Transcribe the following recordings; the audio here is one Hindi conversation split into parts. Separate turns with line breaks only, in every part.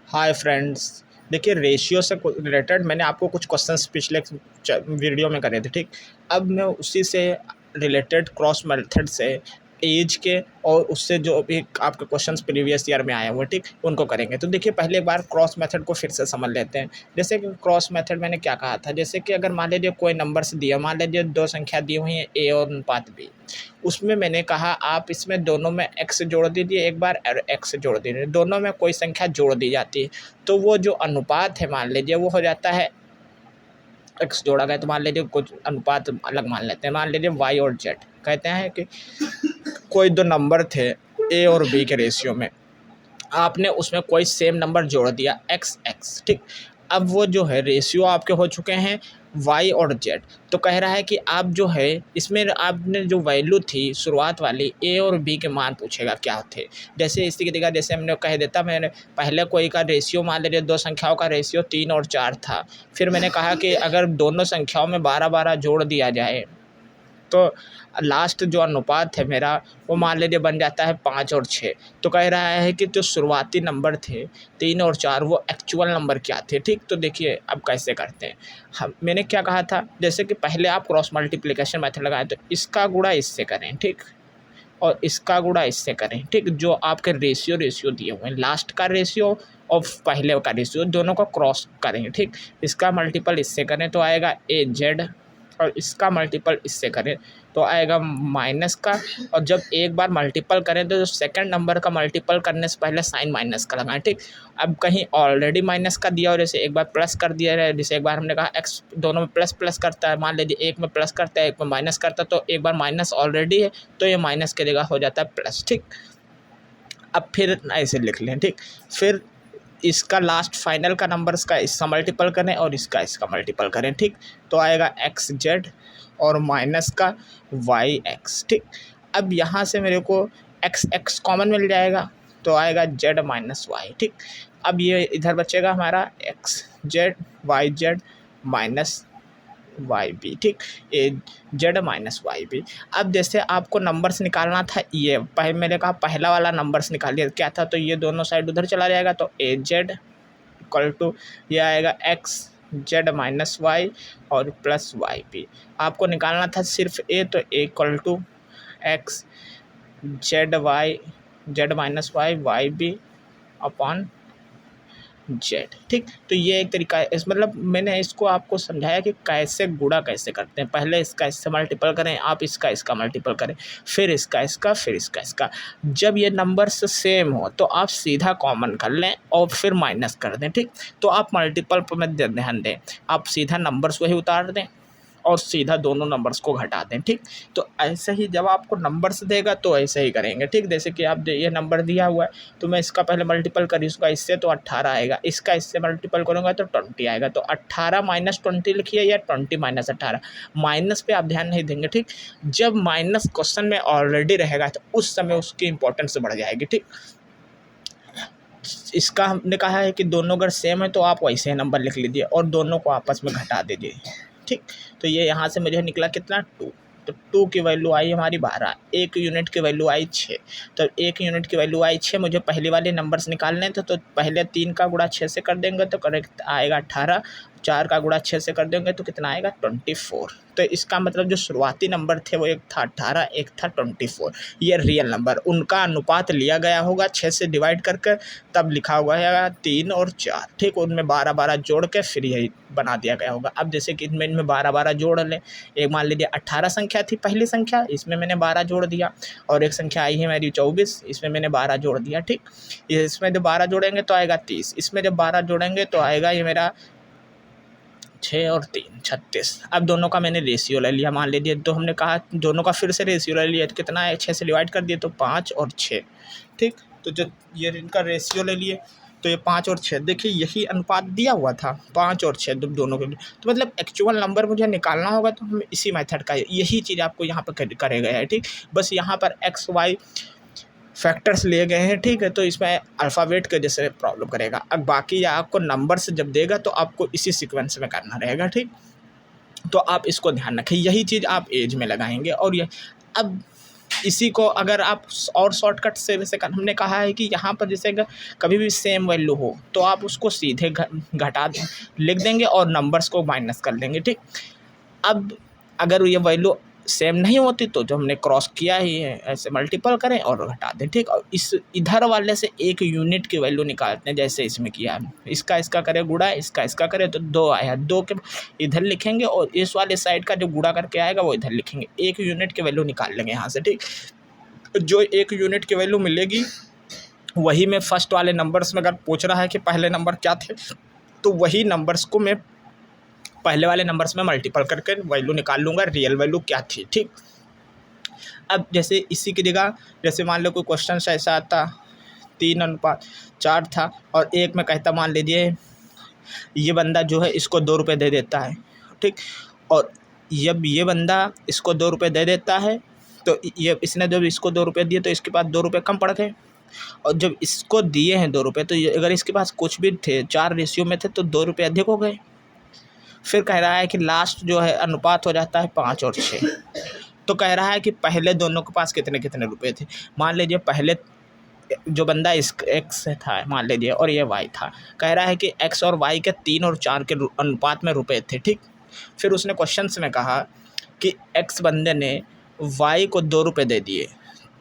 Hi friends. देखिए रेशियो से रिलेटेड मैंने आपको कुछ क्वेश्चंस पिछले वीडियो में करे थे, ठीक। अब मैं उसी से रिलेटेड क्रॉस मेथड से एज के और उससे जो भी आपके क्वेश्चंस प्रीवियस ईयर में आए हुए, ठीक, उनको करेंगे। तो देखिए पहले एक बार क्रॉस मेथड को फिर से समझ लेते हैं। जैसे कि क्रॉस मेथड मैंने क्या कहा था, जैसे कि अगर मान लीजिए कोई नंबर्स दिया, मान लीजिए दो संख्या दी हुई है ए और अनुपात बी। उसमें मैंने कहा आप इसमें दोनों में एक्स जोड़ दीजिए एक बार और एक्स जोड़ दीजिए, दोनों में कोई संख्या जोड़ दी जाती है तो वो जो अनुपात है मान लीजिए वो हो जाता है एक्स जोड़ा गया। तो मान लीजिए कुछ अनुपात अलग मान लेते हैं, मान लीजिए वाई और जेड। कहते हैं कि कोई दो नंबर थे ए और बी के रेशियो में, आपने उसमें कोई सेम नंबर जोड़ दिया एक्स एक्स, ठीक। अब वो जो है रेशियो आपके हो चुके हैं वाई और जेड। तो कह रहा है कि आप जो है इसमें आपने जो वैल्यू थी शुरुआत वाली ए और बी के मान पूछेगा क्या थे। जैसे इसी की जगह जैसे हमने कह देता, मैंने पहले कोई का रेशियो मान लीजिए दो संख्याओं का रेशियो 3 और 4 था। फिर मैंने कहा कि अगर दोनों संख्याओं में 12-12 जोड़ दिया जाए तो लास्ट जो अनुपात है मेरा वो मान लीजिए बन जाता है 5 और 6। तो कह रहा है कि जो शुरुआती नंबर थे 3 और 4 वो एक्चुअल नंबर क्या थे, ठीक। तो देखिए अब कैसे करते हैं हम। मैंने क्या कहा था, जैसे कि पहले आप क्रॉस मल्टीप्लिकेशन मेथड लगाएं तो इसका गुणा इससे करें, ठीक, और इसका गुणा इससे करें, ठीक। जो आपके रेशियो दिए हुए हैं लास्ट का रेशियो और पहले का रेशियो दोनों को क्रॉस करें, ठीक। इसका मल्टीपल इससे करें तो आएगा ए जेड, और इसका मल्टीपल इससे करें तो आएगा माइनस का। और जब एक बार मल्टीपल करें तो जो सेकंड नंबर का मल्टीपल करने से पहले साइन माइनस का लगाएं, ठीक। अब कहीं ऑलरेडी माइनस का दिया और जैसे एक बार प्लस कर दिया है, जैसे एक बार हमने कहा एक्स दोनों में प्लस प्लस करता है, मान लीजिए एक में प्लस करता है एक में माइनस करता है, तो एक बार माइनस ऑलरेडी है तो ये माइनस की जगह हो जाता है प्लस, ठीक। अब फिर ऐसे लिख लें, ठीक। फिर इसका लास्ट फाइनल का नंबर इसका इसका मल्टीपल करें और इसका इसका मल्टीपल करें, ठीक। तो आएगा एक्स जेड और माइनस का वाई एक्स, ठीक। अब यहाँ से मेरे को एक्स एक्स कॉमन मिल जाएगा तो आएगा जेड माइनस वाई, ठीक। अब ये इधर बचेगा हमारा x z y z minus y b, ठीक। A z minus y b. अब जैसे आपको नंबर्स निकालना था, ये पहले मैंने कहा पहला वाला नंबर्स निकालिए क्या था, तो ये दोनों साइड उधर चला जाएगा तो ए जेड इक्वल टू ये आएगा एक्स जेड माइनस वाई और प्लस वाई बी। आपको निकालना था सिर्फ ए, तो A equal to X Z minus Y Y B upon Z, ठीक। तो ये एक तरीका है इस मतलब मैंने इसको आपको समझाया कि कैसे गुणा कैसे करते हैं। पहले इसका इससे मल्टीपल करें, आप इसका इसका मल्टीपल करें, फिर इसका इसका, फिर इसका इसका। जब ये नंबर्स सेम हो तो आप सीधा कॉमन कर लें और फिर माइनस कर दें, ठीक। तो आप मल्टीपल पर में ध्यान दें, आप सीधा नंबर्स वही उतार दें और सीधा दोनों नंबर्स को घटा दें, ठीक। तो ऐसे ही जब आपको नंबर्स देगा तो ऐसे ही करेंगे, ठीक। जैसे कि आप ये नंबर दिया हुआ है तो मैं इसका पहले मल्टीपल करी उसका इससे तो 18 आएगा, इसका इससे मल्टीपल करूँगा तो 20 आएगा। तो 18 माइनस 20 लिखिए या 20 माइनस 18। माइनस पे आप ध्यान नहीं देंगे, ठीक। जब माइनस क्वेश्चन में ऑलरेडी रहेगा तो उस समय उसकी इंपॉर्टेंस बढ़ जाएगी, ठीक। इसका हमने कहा है कि दोनों अगर सेम है तो आप वैसे नंबर लिख लीजिए और दोनों को आपस में घटा दीजिए, ठीक। तो ये यहाँ से मुझे निकला कितना 2। तो 2 की वैल्यू आई हमारी 12, 1 यूनिट की वैल्यू आई 6। तो 1 यूनिट की वैल्यू आई 6, मुझे पहले वाले नंबर्स निकालने थे तो पहले 3 का गुणा 6 से कर देंगे तो करेक्ट आएगा 18, 4 का गुणा 6 से कर देंगे तो कितना आएगा 24। तो इसका मतलब जो शुरुआती नंबर थे वो एक था 18, एक था 24। ये रियल नंबर उनका अनुपात लिया गया होगा 6 से डिवाइड करके, तब लिखा हुआ है 3 और 4, ठीक। उनमें 12-12 जोड़ के फिर यही बना दिया गया होगा। अब जैसे कि इनमें 12-12 जोड़ लें, एक मान लीजिए 18 संख्या थी पहली संख्या, इसमें मैंने 12 जोड़ दिया, और एक संख्या आई है मेरी 24, इसमें मैंने 12 जोड़ दिया, ठीक। इसमें जब 12 जोड़ेंगे तो आएगा 30, इसमें जब 12 जोड़ेंगे तो आएगा ये मेरा 6 और 3 36। अब दोनों का मैंने रेशियो ले लिया, मान लीजिए तो हमने कहा दोनों का फिर से रेशियो ले लिया तो कितना है 6 से डिवाइड कर दिए तो 5 और 6, ठीक। तो जब ये इनका रेशियो ले लिए तो ये 5 और 6, देखिए यही अनुपात दिया हुआ था 5 और 6 दोनों के। तो मतलब एक्चुअल नंबर मुझे निकालना होगा तो हम इसी मेथड का यही चीज़ आपको यहाँ पर करे गए हैं, ठीक। बस यहाँ पर एक्स वाई फैक्टर्स लिए गए हैं, ठीक है। तो इसमें अल्फ़ाबेट के जैसे प्रॉब्लम करेगा। अब बाकी आपको नंबर्स जब देगा तो आपको इसी सीक्वेंस में करना रहेगा, ठीक। तो आप इसको ध्यान रखें, यही चीज़ आप एज में लगाएंगे। और ये अब इसी को अगर आप और शॉर्टकट से जैसे हमने कहा है कि यहाँ पर जैसे कभी भी सेम वैल्यू हो तो आप उसको सीधे घटा लिख देंगे और नंबर्स को माइनस कर देंगे, ठीक। अब अगर ये वैल्यू सेम नहीं होती तो जो हमने क्रॉस किया ही है ऐसे मल्टीपल करें और घटा दें, ठीक। और इस इधर वाले से एक यूनिट की वैल्यू निकालते हैं, जैसे इसमें किया है। इसका इसका करें गुणा, इसका इसका करें तो 2 आया, 2 के इधर लिखेंगे और इस वाले साइड का जो गुणा करके आएगा वो इधर लिखेंगे। एक यूनिट की वैल्यू निकाल लेंगे यहाँ से, ठीक। जो एक यूनिट की वैल्यू मिलेगी वही मैं फर्स्ट वाले नंबर्स में, अगर पूछ रहा है कि पहले नंबर क्या थे तो वही नंबर्स को मैं पहले वाले नंबर्स में मल्टीपल करके वैल्यू निकाल लूँगा, रियल वैल्यू क्या थी, ठीक। अब जैसे इसी की जगह जैसे मान लो कोई क्वेश्चन ऐसा आता 3:4 था और एक में कहता मान लीजिए ये बंदा जो है इसको 2 रुपये दे देता है, ठीक। और जब ये बंदा इसको 2 रुपये दे देता है तो ये इसने जब इसको 2 रुपये दिए तो इसके पास 2 रुपये कम पड़ गए, और जब इसको दिए हैं 2 रुपये तो अगर इसके पास कुछ भी थे 4 रेशियो में थे तो 2 रुपये अधिक हो गए। फिर कह रहा है कि लास्ट जो है अनुपात हो जाता है 5 और 6। तो कह रहा है कि पहले दोनों के पास कितने कितने रुपए थे। मान लीजिए पहले जो बंदा इस एक्स था मान लीजिए और ये वाई था, कह रहा है कि एक्स और वाई के 3 और 4 के अनुपात में रुपए थे, ठीक। फिर उसने क्वेश्चंस में कहा कि एक्स बंदे ने वाई को 2 रुपये दे दिए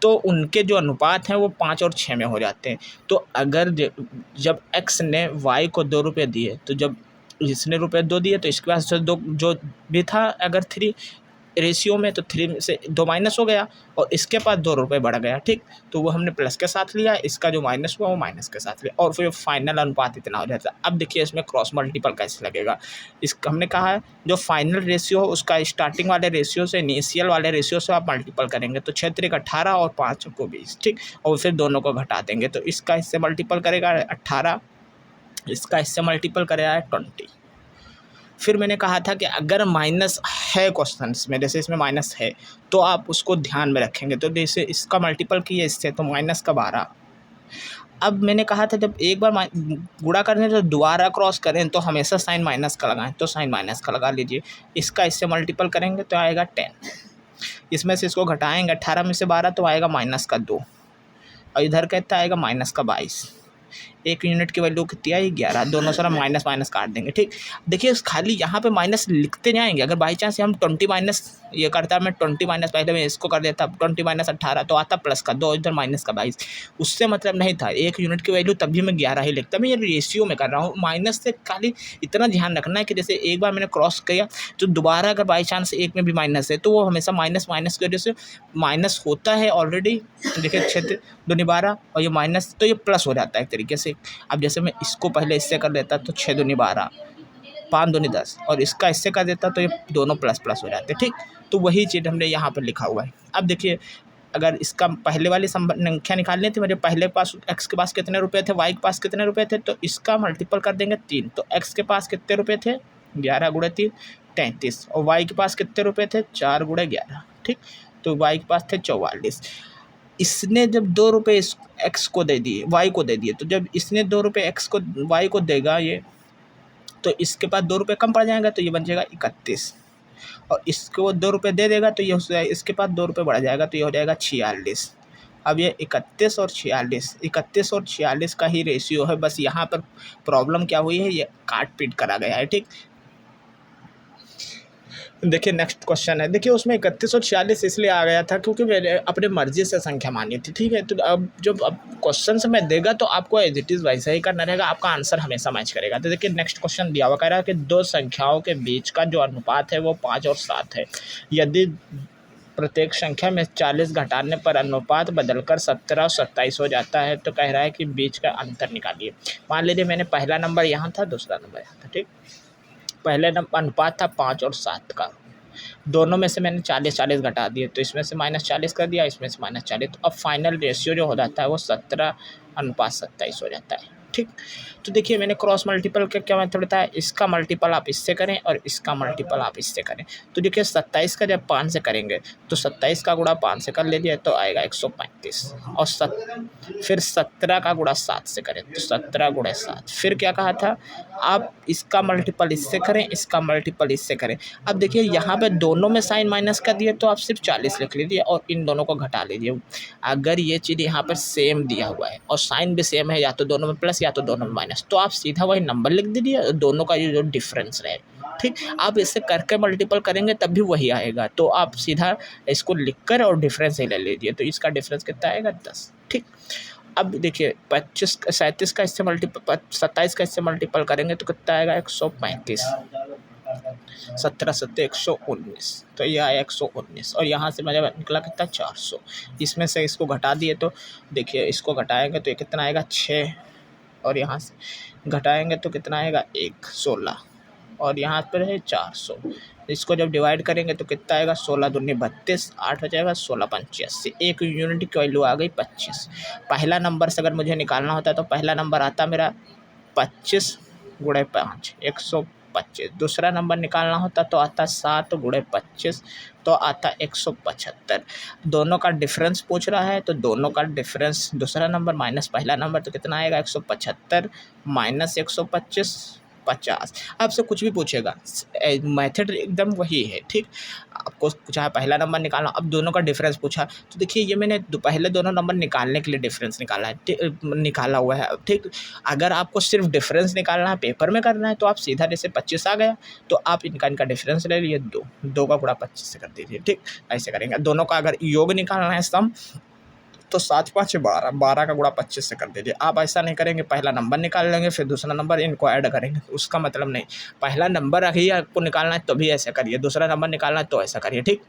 तो उनके जो अनुपात हैं वो 5 और 6 में हो जाते हैं। तो अगर जब एक्स ने वाई को 2 रुपये दिए तो जब इसने रुपये 2 दिए तो इसके पास जो भी था अगर 3 रेशियो में तो 3 से 2 माइनस हो गया और इसके पास 2 रुपये बढ़ गया, ठीक। तो वो हमने प्लस के साथ लिया, इसका जो माइनस हुआ वो माइनस के साथ लिया और फिर फाइनल अनुपात इतना हो जाता है। अब देखिए इसमें क्रॉस मल्टीपल कैसे लगेगा। हमने कहा है जो फाइनल रेशियो हो उसका स्टार्टिंग वाले रेशियो से इनिशियल वाले रेशियो से आप मल्टीपल करेंगे तो 6 3 18 और 5 को 20, ठीक। और फिर दोनों को घटा देंगे तो इसका इससे मल्टीपल करेगा 18, इसका इससे मल्टीपल करेगा 20। फिर मैंने कहा था कि अगर माइनस है क्वेश्चंस में, जैसे इसमें माइनस है तो आप उसको ध्यान में रखेंगे। तो जैसे इसका मल्टीपल किए इससे तो माइनस का 12। अब मैंने कहा था जब एक बार गुणा करने तो दोबारा क्रॉस करें तो हमेशा साइन माइनस का लगाएं, तो साइन माइनस का लगा लीजिए। इसका इससे मल्टीपल करेंगे तो आएगा 10, इसमें से इसको घटाएंगे 18 में से 12 तो आएगा माइनस का 2 और इधर कहता आएगा माइनस का 22। एक यूनिट की वैल्यू कितनी आई 11, दोनों सारा माइनस माइनस काट देंगे, ठीक। देखिए खाली यहाँ पे माइनस लिखते जाएंगे। अगर बाई चांस हम 20 माइनस ये करता मैं 20 माइनस पहले मैं इसको कर देता 20 माइनस 18 तो आता प्लस का 2 इधर माइनस का 22। उससे मतलब नहीं था एक यूनिट की वैल्यू तभी मैं 11 ही लिखता। मैं ये रेशियो में कर रहा हूँ। माइनस से खाली इतना ध्यान रखना है कि जैसे एक बार मैंने क्रॉस किया तो दोबारा अगर बाई चांस एक में भी माइनस है तो वो हमेशा माइनस माइनस की वजह से माइनस होता है ऑलरेडी। देखिए 6 2 12 और ये माइनस तो ये प्लस हो जाता है एक तरीके से। अब जैसे मैं इसको पहले इससे कर देता तो 6 2 12 5 2 10 और इसका इससे कर देता तो ये दोनों प्लस प्लस हो जाते, ठीक। तो वही चीज़ हमने यहाँ पर लिखा हुआ है। अब देखिए अगर इसका पहले वाली संख्या निकालनी थी, मेरे पहले पास एक्स के पास कितने रुपए थे, वाई के पास कितने रुपए थे, तो इसका मल्टीपल कर देंगे 3। तो एक्स के पास कितने रुपए थे 11 × 3 33 और वाई के पास कितने रुपए थे 4 × 11, ठीक। तो वाई के पास थे 44। इसने जब 2 रुपये एक्स को दे दिए वाई को दे दिए तो जब इसने 2 रुपये एक्स को वाई को देगा ये तो इसके पास 2 रुपये कम पड़ जाएगा तो ये बन जाएगा 31 और इसको 2 रुपये दे देगा तो ये हो जाएगा इसके पास 2 रुपये बढ़ जाएगा तो ये हो जाएगा 46। अब ये 31 और 46 का ही रेशियो है। बस यहाँ पर प्रॉब्लम क्या हुई है ये काट पीट करा गया है, ठीक। देखिए नेक्स्ट क्वेश्चन है। देखिए उसमें 31 और 46 इसलिए आ गया था क्योंकि मैंने अपने मर्जी से संख्या मानी थी, ठीक है। तो अब जब क्वेश्चन से मैं देगा तो आपको एज इट इज़ वैसा ही करना रहेगा, आपका आंसर हमेशा मैच करेगा। तो देखिए नेक्स्ट क्वेश्चन दिया हुआ कह रहा है कि 2 संख्याओं के बीच का जो अनुपात है वो 5 और 7 है। यदि प्रत्येक संख्या में 40 घटाने पर अनुपात बदलकर 17 और 27 हो जाता है तो कह रहा है कि बीच का अंतर निकालिए। मान लीजिए मैंने पहला नंबर यहाँ था, दूसरा नंबर यहाँ था, ठीक। पहले नंबर अनुपात था 5 और 7 का, दोनों में से मैंने 40 घटा दिए तो इसमें से -40 कर दिया, इसमें से -40। तो अब फाइनल रेशियो जो हो जाता है वो 17:27 हो जाता है। ठीक। तो देखिए मैंने क्रॉस मल्टीपल का क्या मेथड बताया, इसका मल्टीपल आप इससे करें और इसका मल्टीपल आप इससे करें। तो देखिए 27 का जब 5 से करेंगे तो 27 का गुणा 5 से कर लीजिए तो आएगा 135 और फिर 17 का गुणा 7 से करें तो 17 गुणा 7। फिर क्या कहा था, आप इसका मल्टीपल इससे करें, इसका मल्टीपल इससे करें। अब देखिए यहाँ पे दोनों में साइन माइनस कर दिए तो आप सिर्फ 40 लिख लीजिए और इन दोनों को घटा लीजिए। अगर ये चीज़ यहाँ पर सेम दिया हुआ है और साइन भी सेम है, या तो दोनों में प्लस या तो दोनों में माइनस, तो आप सीधा वही नंबर लिख दीजिए, दोनों का ये जो डिफरेंस रहे। ठीक, आप इससे करके मल्टीपल करेंगे तब भी वही आएगा, तो आप सीधा इसको लिखकर और डिफरेंस ही ले लीजिए। तो इसका डिफरेंस कितना आएगा, 10। ठीक, अब देखिए 37 का इससे मल्टीपल 27 का इससे मल्टीपल करेंगे तो कितना आएगा, 135। 17 सत्ते 119, तो ये आया 119 और यहाँ से मुझे निकला कितना, 400। इसमें से इसको घटा दिए तो देखिए इसको घटाएंगे तो ये कितना आएगा, 6 और यहाँ से घटाएंगे तो कितना आएगा, 16 और यहाँ पर है 400। इसको जब डिवाइड करेंगे तो कितना आएगा, 16 दूनी 32, 8 हो जाएगा 16 85। एक यूनिट की वैल्यू आ गई 25। पहला नंबर से अगर मुझे निकालना होता तो पहला नंबर आता मेरा 25 गुणे 5 125। दूसरा नंबर निकालना होता तो आता 7 गुणे 25 तो आता 175। दोनों का डिफरेंस पूछ रहा है तो दोनों का डिफरेंस दूसरा नंबर माइनस पहला नंबर तो कितना आएगा, 175 माइनस 125 50। आपसे कुछ भी पूछेगा मेथड एकदम वही है। ठीक, आपको चाहे पहला नंबर निकालना, अब दोनों का डिफरेंस पूछा तो देखिए ये मैंने पहले दोनों नंबर निकालने के लिए डिफरेंस निकाला है, निकाला हुआ है। ठीक, अगर आपको सिर्फ डिफरेंस निकालना है, पेपर में करना है, तो आप सीधा जैसे 25 आ गया तो आप इनका डिफरेंस ले लिए 2 का गुणा 25 से कर दीजिए। ठीक, ऐसे करेंगे। दोनों का अगर योग निकालना है सम तो 7 5 12, 12 का गुणा 25 से कर दीजिए। आप ऐसा नहीं करेंगे, पहला नंबर निकाल लेंगे फिर दूसरा नंबर इनको ऐड करेंगे, उसका मतलब नहीं। पहला नंबर ही आपको निकालना है तो भी ऐसा करिए, दूसरा नंबर निकालना है तो ऐसा करिए। ठीक,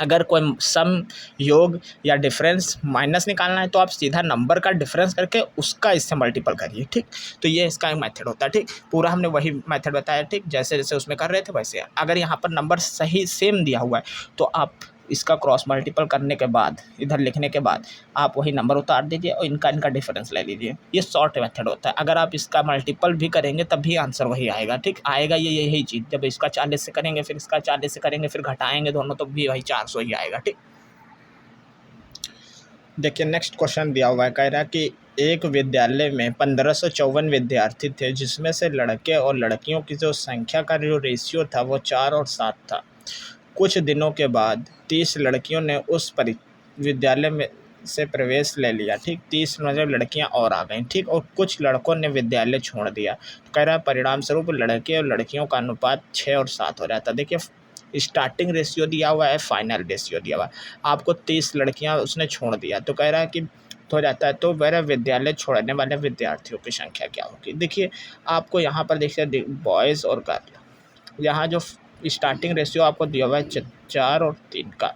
अगर कोई सम, योग या डिफरेंस माइनस निकालना है तो आप सीधा नंबर का डिफरेंस करके उसका इससे मल्टीपल करिए। ठीक, तो ये इसका एक मेथड होता है। ठीक, पूरा हमने वही मेथड बताया। ठीक, जैसे जैसे उसमें कर रहे थे वैसे। अगर यहाँ पर नंबर सही सेम दिया हुआ है तो आप इसका क्रॉस मल्टीपल करने के बाद, इधर लिखने के बाद आप वही नंबर उतार दीजिए और इनका डिफरेंस ले लीजिए। ये शॉर्ट मेथड होता है। अगर आप इसका मल्टीपल भी करेंगे तब भी आंसर वही आएगा। ठीक, आएगा ये यही चीज़, जब इसका 40 से करेंगे फिर इसका 40 से करेंगे फिर घटाएंगे दोनों तो भी वही 400 ही आएगा। ठीक, देखिए नेक्स्ट क्वेश्चन दिया हुआ है, कह रहा है कि एक विद्यालय में 1554 विद्यार्थी थे जिसमें से लड़के और लड़कियों की जो संख्या का जो रेशियो था वो 4 और 7 था। कुछ दिनों के बाद 30 लड़कियों ने उस विद्यालय में से प्रवेश ले लिया। ठीक, 30 मतलब लड़कियां और आ गईं। ठीक, और कुछ लड़कों ने विद्यालय छोड़ दिया। तो कह रहा है परिणाम स्वरूप लड़के और लड़कियों का अनुपात 6 और 7 हो जाता है। देखिए स्टार्टिंग रेशियो दिया हुआ है, फाइनल रेशियो दिया हुआ है। आपको 30 लड़कियां उसने छोड़ दिया तो कह रहा है कि हो जाता है तो वह विद्यालय छोड़ने वाले विद्यार्थियों की संख्या क्या होगी। देखिए आपको यहाँ पर देखिए बॉयज़ और गर्ल, यहाँ जो स्टार्टिंग रेशियो आपको दिया हुआ है 4 और 3 का।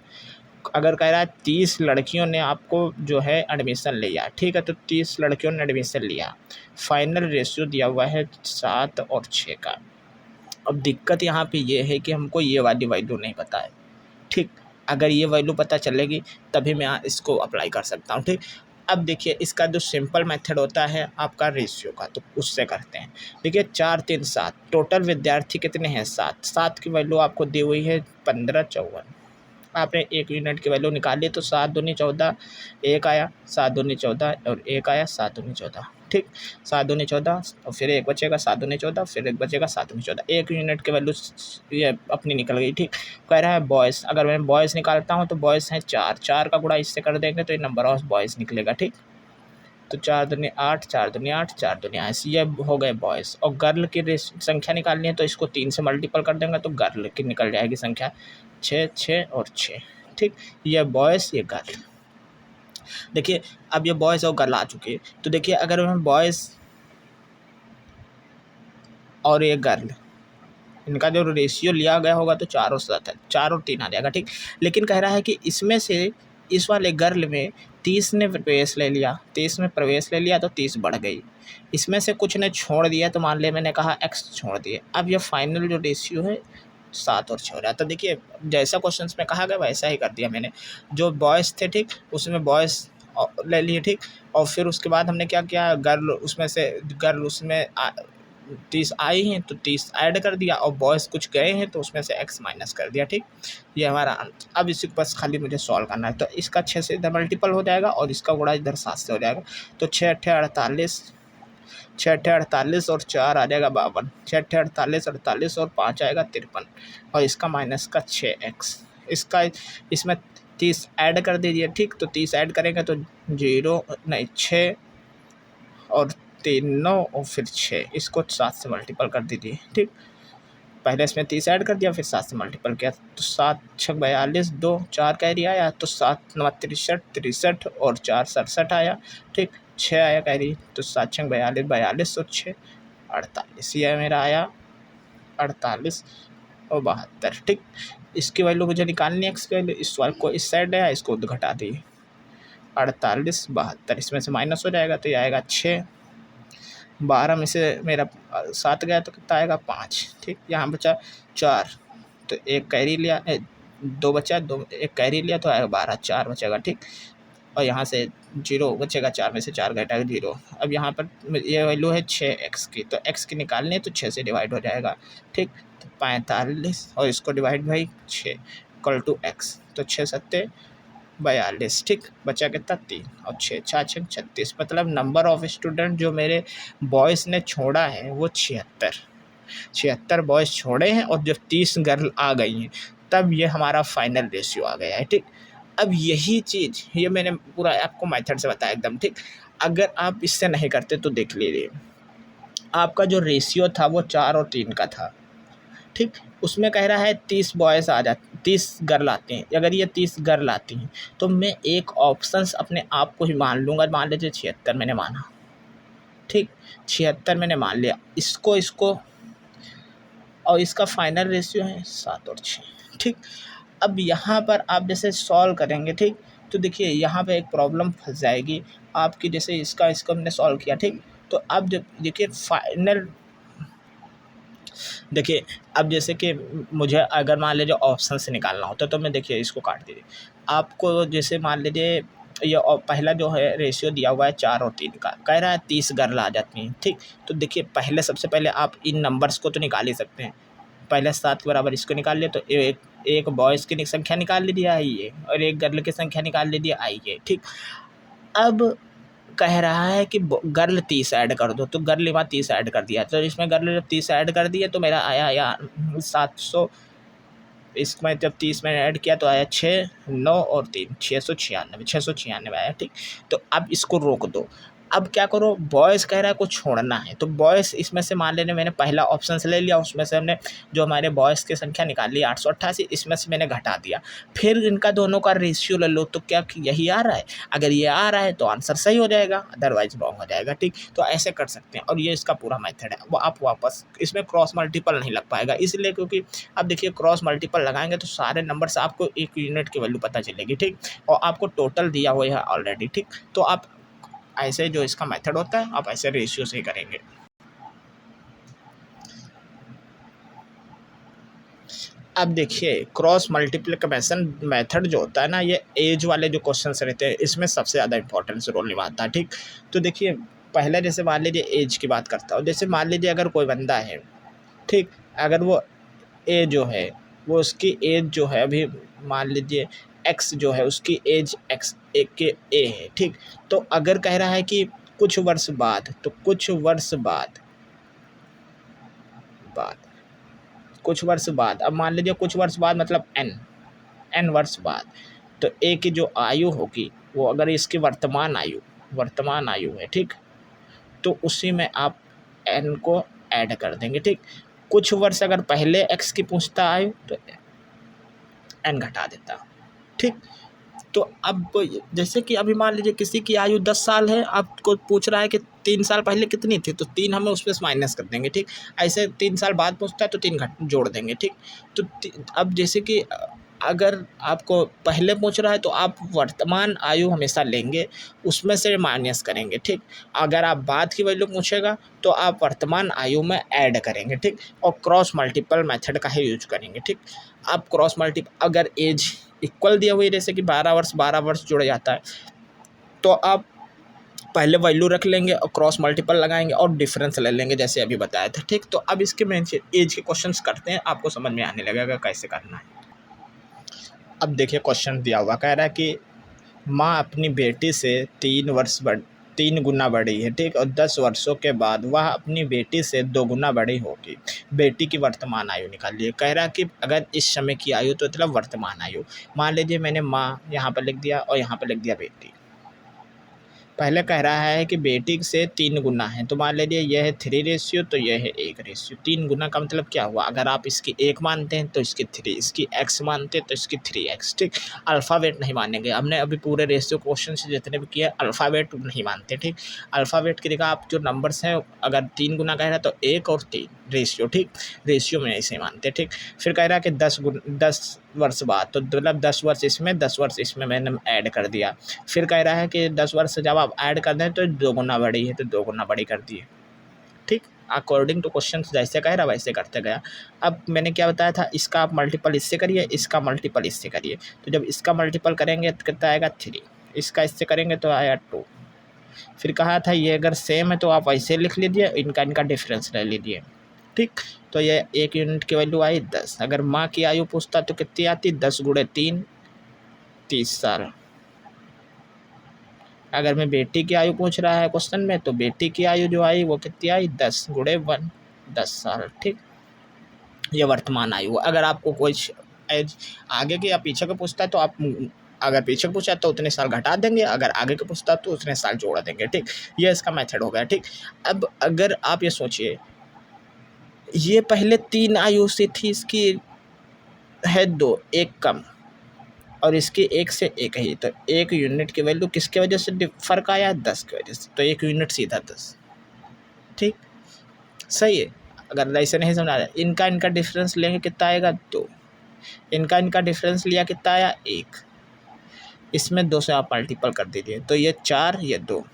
अगर कह रहा है 30 लड़कियों ने आपको जो है एडमिशन लिया, ठीक है, तो 30 लड़कियों ने एडमिशन लिया। फाइनल रेशियो दिया हुआ है 7 और 6 का। अब दिक्कत यहाँ पे ये है कि हमको ये वाली वैल्यू नहीं पता है। ठीक, अगर ये वैल्यू पता चलेगी तभी मैं इसको अप्लाई कर सकता हूँ। ठीक, अब देखिए इसका जो सिंपल मेथड होता है आपका रेशियो का, तो उससे करते हैं। देखिए 4 3 7, टोटल विद्यार्थी कितने हैं, 7। 7 की वैल्यू आपको दी हुई है 1554। आपने एक यूनिट की वैल्यू निकाली तो 7 दूनी 14, एक आया 7 दूनी 14 और एक आया 7 दूनी 14। ठीक, 7 दूनी 14 और फिर एक बचेगा 7 दूनी 14, फिर एक बचेगा 7 दूनी 14। एक यूनिट की वैल्यू ये अपनी निकल गई। ठीक, कह रहा है बॉयज़, अगर मैं बॉयज़ निकालता हूँ तो बॉयज़ हैं 4, 4 का गुणा इससे कर देंगे तो ये नंबर ऑफ बॉयज़ निकलेगा। ठीक, तो 4 दूनी 8, 4 दूनी 8, 4 दूनी 8, ये हो गए बॉयज़। और गर्ल की संख्या निकालनी है तो इसको 3 से मल्टीपल कर देंगे तो गर्ल की निकल जाएगी संख्या 6 6 और 6। ठीक, ये बॉयज़ ये गर्ल। देखिए अब ये बॉयज़ और गर्ल आ चुके हैं तो देखिए अगर मैं बॉयज़ और ये गर्ल, इनका जो रेशियो लिया गया होगा तो 4 और 7 है, 4 और 3 आ जाएगा। ठीक, लेकिन कह रहा है कि इसमें से इस वाले गर्ल में 30 ने प्रवेश ले लिया, 30 में प्रवेश ले लिया तो 30 बढ़ गई। इसमें से कुछ ने छोड़ दिया तो मान लिया मैंने कहा x छोड़ दिए। अब ये फाइनल जो रेशियो है 7 और 6 हो रहा है। तो देखिए जैसा क्वेश्चन में कहा गया वैसा ही कर दिया मैंने। जो बॉयज़ थे ठीक, उसमें बॉयज़ ले लिए, ठीक। और फिर उसके बाद हमने क्या किया, गर्ल उसमें 30 आई हैं तो 30 ऐड कर दिया, और बॉयज़ कुछ गए हैं तो उसमें से x माइनस कर दिया, ठीक। ये हमारा आंसर। अब इसी को बस खाली मुझे सॉल्व करना है। तो इसका 6 से इधर मल्टीपल हो जाएगा और इसका गुणा इधर 7 से हो जाएगा। तो 6 अट्ठे 48, 6 अट्ठे 48 और 4 आ जाएगा 52, 6 अट्ठे 48, 48 और 5 आएगा 53, और इसका माइनस का 6x। इसका इसमें 30 ऐड कर दीजिए, ठीक। तो 30 ऐड करेंगे तो 6 और 3 9 और फिर 6, इसको 7 से मल्टीपल कर दीजिए, ठीक। पहले इसमें 30 ऐड कर दिया, फिर 7 से मल्टीपल किया, तो 7 6 42, 2 4 कैरी आया, तो 7 9 63, 63 और 4 67 आया, ठीक। 6 आया कैरी, तो 7 6 42, 42 और 6 48, यह मेरा आया 48 और 72, ठीक। इसकी वैल्यू मुझे निकालनी है, एक्स की वैल्यू। इस वाले को इस साइड है, इसको घटा दी, 48 72, इसमें से माइनस हो जाएगा तो ये आएगा 6, 12 में से मेरा 7 गया तो कितना आएगा 5, ठीक। यहाँ बचा 4, तो एक कैरी लिया, 2 बचा, 2 एक कैरी लिया तो आएगा 12, 4 बचेगा, ठीक। और यहाँ से 0 बचेगा, 4 में से 4 घटेगा 0। अब यहाँ पर ये वैल्यू है 6x की, तो x की निकालनी है तो 6 से डिवाइड हो जाएगा, ठीक। तो 45 और इसको divide by 6 equal to x, तो 6 सत्ते 42, ठीक। बचा कितना 3 और 6 6 6 36, मतलब नंबर ऑफ स्टूडेंट जो मेरे बॉयज़ ने छोड़ा है वो 76 बॉयज़ छोड़े हैं, और जब 30 गर्ल आ गई हैं तब ये हमारा फाइनल रेशियो आ गया है, ठीक। अब यही चीज़ ये मैंने पूरा आपको मेथड से बताया एकदम, ठीक। अगर आप इससे नहीं करते तो देख लीजिए, आपका जो रेशियो था वो 4 और 3 का था, ठीक। उसमें कह रहा है 30 बॉयज़ आ जाते, 30 गर्ल आते हैं। अगर ये 30 गर्ल आती हैं तो मैं एक ऑप्शंस अपने आप को ही मान लूँगा, मान लीजिए 76 मैंने माना, ठीक। 76 मैंने मान लिया, इसको और इसका फाइनल रेशियो है 7 और 6, ठीक। अब यहाँ पर आप जैसे सॉल्व करेंगे, ठीक, तो देखिए यहाँ पे एक प्रॉब्लम फंस जाएगी आपकी। जैसे इसको हमने सॉल्व किया, ठीक। तो अब जब देखिए फाइनल, देखिए अब जैसे कि मुझे अगर मान लीजिए ऑप्शन से निकालना होता तो मैं, देखिए इसको काट दीजिए, आपको जैसे मान लीजिए ये पहला जो है रेशियो दिया हुआ है 4 और 3 का, कह रहा है 30 गर्ल आ जाती हैं, ठीक। तो देखिए पहले सबसे पहले आप इन नंबर्स को तो निकाल ही सकते हैं। पहले 7 के बराबर इसको निकाल लिया तो एक बॉयज़ की संख्या निकाल लीजिए आई है, और एक गर्ल की संख्या निकाल लीजिए आई है, ठीक। अब कह रहा है कि गर्ल 30 ऐड कर दो, तो गर्ल यहाँ 30 ऐड कर दिया, तो इसमें गर्ल जब 30 ऐड कर दिया तो मेरा आया यार 700, इसमें जब 30 मैंने ऐड किया तो आया 6 9 और 3 696 आया, ठीक। तो अब इसको रोक दो। अब क्या करो, बॉयज़ कह रहा है को छोड़ना है, तो बॉयज़ इसमें से मान लेने मैंने पहला ऑप्शन से ले लिया, उसमें से हमने जो हमारे बॉयज़ की संख्या निकाली 888, इसमें से मैंने घटा दिया। फिर इनका दोनों का रेशियो ले लो, तो क्या यही आ रहा है? अगर ये आ रहा है तो आंसर सही हो जाएगा, अदरवाइज रॉन्ग हो जाएगा, ठीक। तो ऐसे कर सकते हैं, और ये इसका पूरा मेथड है। वो आप वापस इसमें क्रॉस मल्टीपल नहीं लग पाएगा, इसलिए क्योंकि अब देखिए क्रॉस मल्टीपल लगाएंगे तो सारे नंबर से आपको एक यूनिट की वैल्यू पता चलेगी, ठीक। और आपको टोटल दिया हुआ है ऑलरेडी, ठीक। तो आप ऐसे जो इसका मेथड होता है आप ऐसे रेशियो से ही करेंगे। अब देखिए क्रॉस मल्टीप्लिकेशन मेथड जो होता है ना, ये एज वाले जो क्वेश्चंस रहते हैं इसमें सबसे ज़्यादा इंपॉर्टेंस रोल निभाता है, ठीक। तो देखिए पहले जैसे मान लीजिए एज की बात करता हूँ, जैसे मान लीजिए अगर कोई बंदा है, ठीक, अगर वो ए जो है वो उसकी एज जो है अभी मान लीजिए एक्स जो है उसकी एज एक्स एक के ए है, ठीक। तो अगर कह रहा है कि कुछ वर्ष बाद, तो कुछ वर्ष बाद कुछ वर्ष बाद, अब मान लीजिए कुछ वर्ष बाद मतलब एन वर्ष बाद, तो ए की जो आयु होगी वो अगर इसकी वर्तमान आयु है, ठीक, तो उसी में आप एन को ऐड कर देंगे, ठीक। कुछ वर्ष अगर पहले एक्स की पूछता आयु तो एन घटा देता, ठीक। तो अब जैसे कि अभी मान लीजिए किसी की आयु 10 साल है, आपको पूछ रहा है कि 3 साल पहले कितनी थी, तो 3 हमें उसमें से माइनस कर देंगे, ठीक। ऐसे 3 साल बाद पूछता है तो 3 जोड़ देंगे, ठीक। तो अब जैसे कि अगर आपको पहले पूछ रहा है तो आप वर्तमान आयु हमेशा लेंगे, उसमें से माइनस करेंगे, ठीक। अगर आप बाद की वैल्यू पूछेगा तो आप वर्तमान आयु में ऐड करेंगे, ठीक। और क्रॉस मल्टीपल मेथड का ही यूज करेंगे, ठीक। आप क्रॉस मल्टीपल अगर एज इक्वल दिया हुई, जैसे कि 12 वर्ष जुड़ जाता है, तो आप पहले वैल्यू रख लेंगे और क्रॉस मल्टीपल लगाएंगे और डिफरेंस ले लेंगे जैसे अभी बताया था, ठीक। तो अब इसके मेन एज के क्वेश्चंस करते हैं, आपको समझ में आने लगेगा कैसे करना है। अब देखिए क्वेश्चन दिया हुआ कह रहा है कि माँ अपनी बेटी से 3 गुना बड़ी है, ठीक, और 10 वर्षों के बाद वह अपनी बेटी से 2 गुना बड़ी होगी। बेटी की वर्तमान आयु निकालिए। कह रहा है कि अगर इस समय की आयु तो मतलब वर्तमान आयु, मान लीजिए मैंने माँ यहाँ पर लिख दिया और यहाँ पर लिख दिया बेटी। पहले कह रहा है कि बेटी से 3 गुना है, तो मान लीजिए यह है 3 रेशियो तो यह है 1 रेशियो। 3 गुना का मतलब क्या हुआ, अगर आप इसकी 1 मानते हैं तो इसकी 3, इसकी x मानते हैं तो इसकी 3x, ठीक। अल्फ़ाबेट नहीं मानेंगे, हमने अभी पूरे रेशियो क्वेश्चन से जितने भी किए अल्फ़ाबेट नहीं मानते, ठीक। अल्फ़ाबेट की जगह आप जो नंबर्स हैं अगर 3 गुना कह रहा है तो 1 और 3 रेशियो, ठीक, रेशियो में ऐसे मानते, ठीक। फिर कह रहा है कि 10 वर्ष बाद, तो मतलब 10 वर्ष इसमें 10 वर्ष इसमें मैंने ऐड कर दिया। फिर कह रहा है कि 10 वर्ष जब आप ऐड कर दें तो 2 गुना बड़ी है तो 2 गुना बड़ी कर दिए, ठीक। अकॉर्डिंग टू क्वेश्चन जैसे कह रहा वैसे करते गया। अब मैंने क्या बताया था, इसका आप मल्टीपल इससे करिए, इसका मल्टीपल इससे करिए। तो जब इसका मल्टीपल करेंगे तो कितना आएगा 3, इसका इससे करेंगे तो आया 2। फिर कहा था ये अगर सेम है तो आप ऐसे लिख लीजिए, इनका डिफरेंस ले लीजिए, ठीक। तो ये 1 यूनिट की वैल्यू आई 10। अगर माँ की आयु पूछता तो कितनी आती, 10 गुणे 3 30 साल। अगर मैं बेटी की आयु पूछ रहा है क्वेश्चन में तो बेटी की आयु जो आई वो कितनी आई, 10 गुणे 1 10 साल, ठीक। ये वर्तमान आयु। अगर आपको कोई एज आगे के या पीछे का पूछता है तो आप अगर पीछे पूछा तो उतने साल घटा देंगे, अगर आगे का पूछता तो उतने साल जोड़ देंगे, ठीक। ये इसका मेथड हो गया, ठीक। अब अगर आप ये सोचिए ये पहले 3 आयु से थी, इसकी है 2, 1 कम और इसकी 1 से 1 ही, तो 1 यूनिट की वैल्यू किसके वजह से फ़र्क आया, 10 की वजह से, तो 1 यूनिट सीधा 10, ठीक, सही है। अगर ऐसे नहीं समझ आ रहा है, इनका डिफरेंस लेंगे कितना आएगा 2, इनका डिफरेंस लिया कितना आया 1, इसमें 2 से आप मल्टीपल कर दीजिए तो ये 4 ये 2,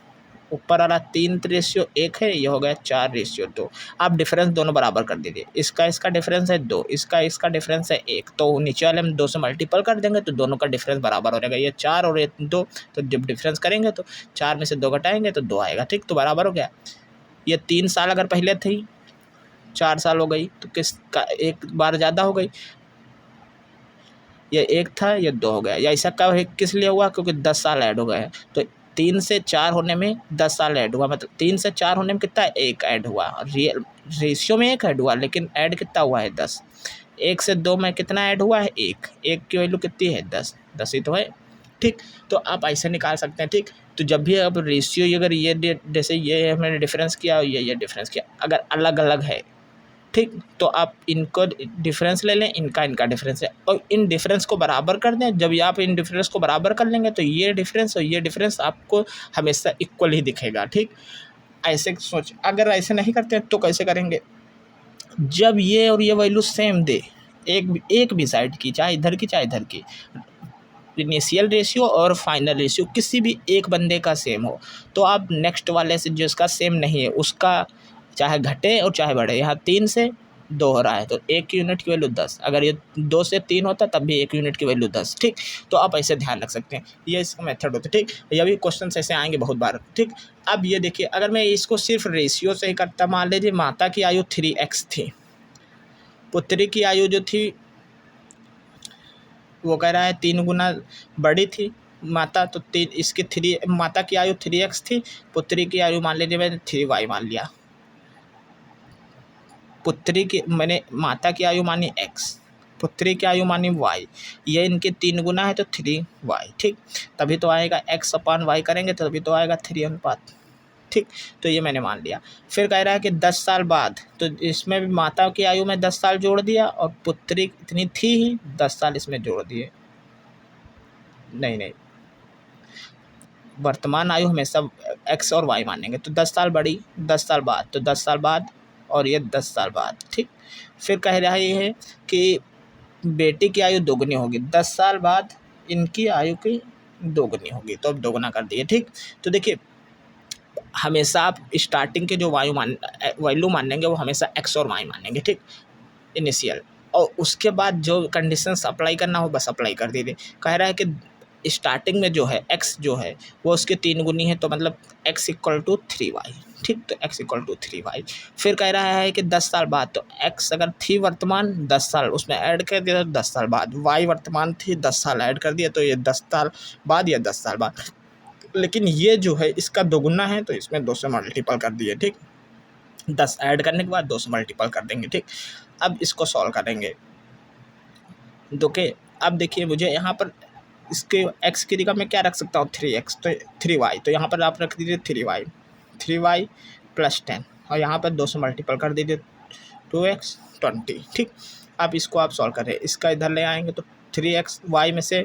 ऊपर वाला 3 रेशियो 1 है, ये हो गया 4 रेशियो 2। आप डिफरेंस दोनों बराबर कर दीजिए, इसका डिफरेंस है 2, इसका डिफरेंस है 1, तो नीचे वाले हम 2 से मल्टीपल कर देंगे तो दोनों का डिफरेंस बराबर हो जाएगा, ये 4 और ये 2, तो जब डिफरेंस करेंगे तो 4 में से 2 घटाएंगे तो 2 आएगा, ठीक, तो बराबर हो गया। ये 3 साल अगर पहले थी 4 साल हो गई तो किसका एक बार ज़्यादा हो गई, ये 1 था ये 2 हो गया, या ऐसा कब किस लिए हुआ, क्योंकि 10 साल ऐड हो गए हैं, तो 3 से 4 होने में 10 साल ऐड हुआ, मतलब 3 से 4 होने में कितना 1 ऐड हुआ, रियल रेशियो में 1 ऐड हुआ लेकिन ऐड कितना हुआ है 10। 1 से 2 में कितना ऐड हुआ है 1, 1 की वैल्यू कितनी है 10, 10 ही तो है, ठीक। तो आप ऐसे निकाल सकते हैं, ठीक। तो जब भी अब रेशियो अगर ये जैसे ये हमने डिफरेंस किया और ये डिफरेंस किया अगर अलग अलग है, ठीक, तो आप इनको डिफरेंस ले लें, इनका डिफरेंस है और इन डिफरेंस को बराबर कर दें। जब आप इन डिफरेंस को बराबर कर लेंगे तो ये डिफरेंस और ये डिफरेंस आपको हमेशा इक्वल ही दिखेगा, ठीक। ऐसे सोच, अगर ऐसे नहीं करते हैं तो कैसे करेंगे, जब ये और ये वैल्यू सेम दे, एक भी साइड की, चाहे इधर की चाहे इधर की, इनिशियल रेशियो और फाइनल रेशियो किसी भी एक बंदे का सेम हो, तो आप नेक्स्ट वाले से जिसका सेम नहीं है उसका चाहे घटे और चाहे बढ़े। यहाँ 3 से 2 हो रहा है तो 1 यूनिट की वैल्यू 10, अगर ये 2 से 3 होता तब भी 1 यूनिट की वैल्यू 10, ठीक। तो आप ऐसे ध्यान रख सकते हैं, ये इसका मेथड होता है, ठीक। ये भी क्वेश्चन ऐसे आएंगे बहुत बार, ठीक। अब ये देखिए अगर मैं इसको सिर्फ रेशियो से ही करता, मान लीजिए माता की आयु 3x थी, पुत्री की आयु जो थी वो कह रहा है 3 गुना बड़ी थी माता, तो 3 इसकी 3 माता की आयु 3x थी, पुत्री की आयु मान लीजिए मैंने 3y मान लिया, पुत्री की मैंने माता की आयु मानी x, पुत्री की आयु मानी y, ये इनके 3 गुना है तो 3y, ठीक। तभी तो आएगा x/y करेंगे तो तभी तो आएगा 3 अनुपात, ठीक। तो ये मैंने मान लिया। फिर कह रहा है कि 10 साल बाद, तो इसमें भी माता की आयु में 10 साल जोड़ दिया और पुत्री इतनी थी ही 10 साल इसमें जोड़ दिए, नहीं वर्तमान आयु हमेशा x और y मानेंगे, तो 10 साल बड़ी 10 साल बाद, तो 10 साल बाद और ये 10 साल बाद, ठीक। फिर कह रहा है कि बेटी की आयु दोगुनी होगी, 10 साल बाद इनकी आयु की दोगुनी होगी, तो अब दोगुना कर दिए, ठीक। तो देखिए हमेशा आप स्टार्टिंग के जो वैल्यू मानेंगे वो हमेशा x और y मानेंगे, ठीक, इनिशियल, और उसके बाद जो कंडीशंस अप्लाई करना हो बस अप्लाई कर दीजिए। कह रहा है कि स्टार्टिंग में जो है x जो है वो उसके 3 गुनी है, तो मतलब x इक्वल टू 3y, ठीक। तो x इक्वल टू 3y। फिर कह रहा है कि 10 साल बाद, तो x अगर थी वर्तमान 10 साल उसमें ऐड कर दिया तो 10 साल बाद, y वर्तमान थी 10 साल ऐड कर दिया तो ये 10 साल बाद या 10 साल बाद। लेकिन ये जो है इसका दोगुना है तो इसमें 2 से मल्टीपल कर दिए, ठीक। 10 ऐड करने के बाद 2 से मल्टीपल कर देंगे, ठीक। अब इसको सॉल्व करेंगे। ओके, अब देखिए मुझे यहाँ पर इसके x की जगह मैं क्या रख सकता हूँ, 3x, तो 3y, तो यहाँ पर आप रख दीजिए 3y प्लस 10, और यहाँ पर 2 से मल्टीपल कर दीजिए 2x 20, ठीक। अब इसको आप सॉल्व करें, इसका इधर ले आएंगे तो 3x y में से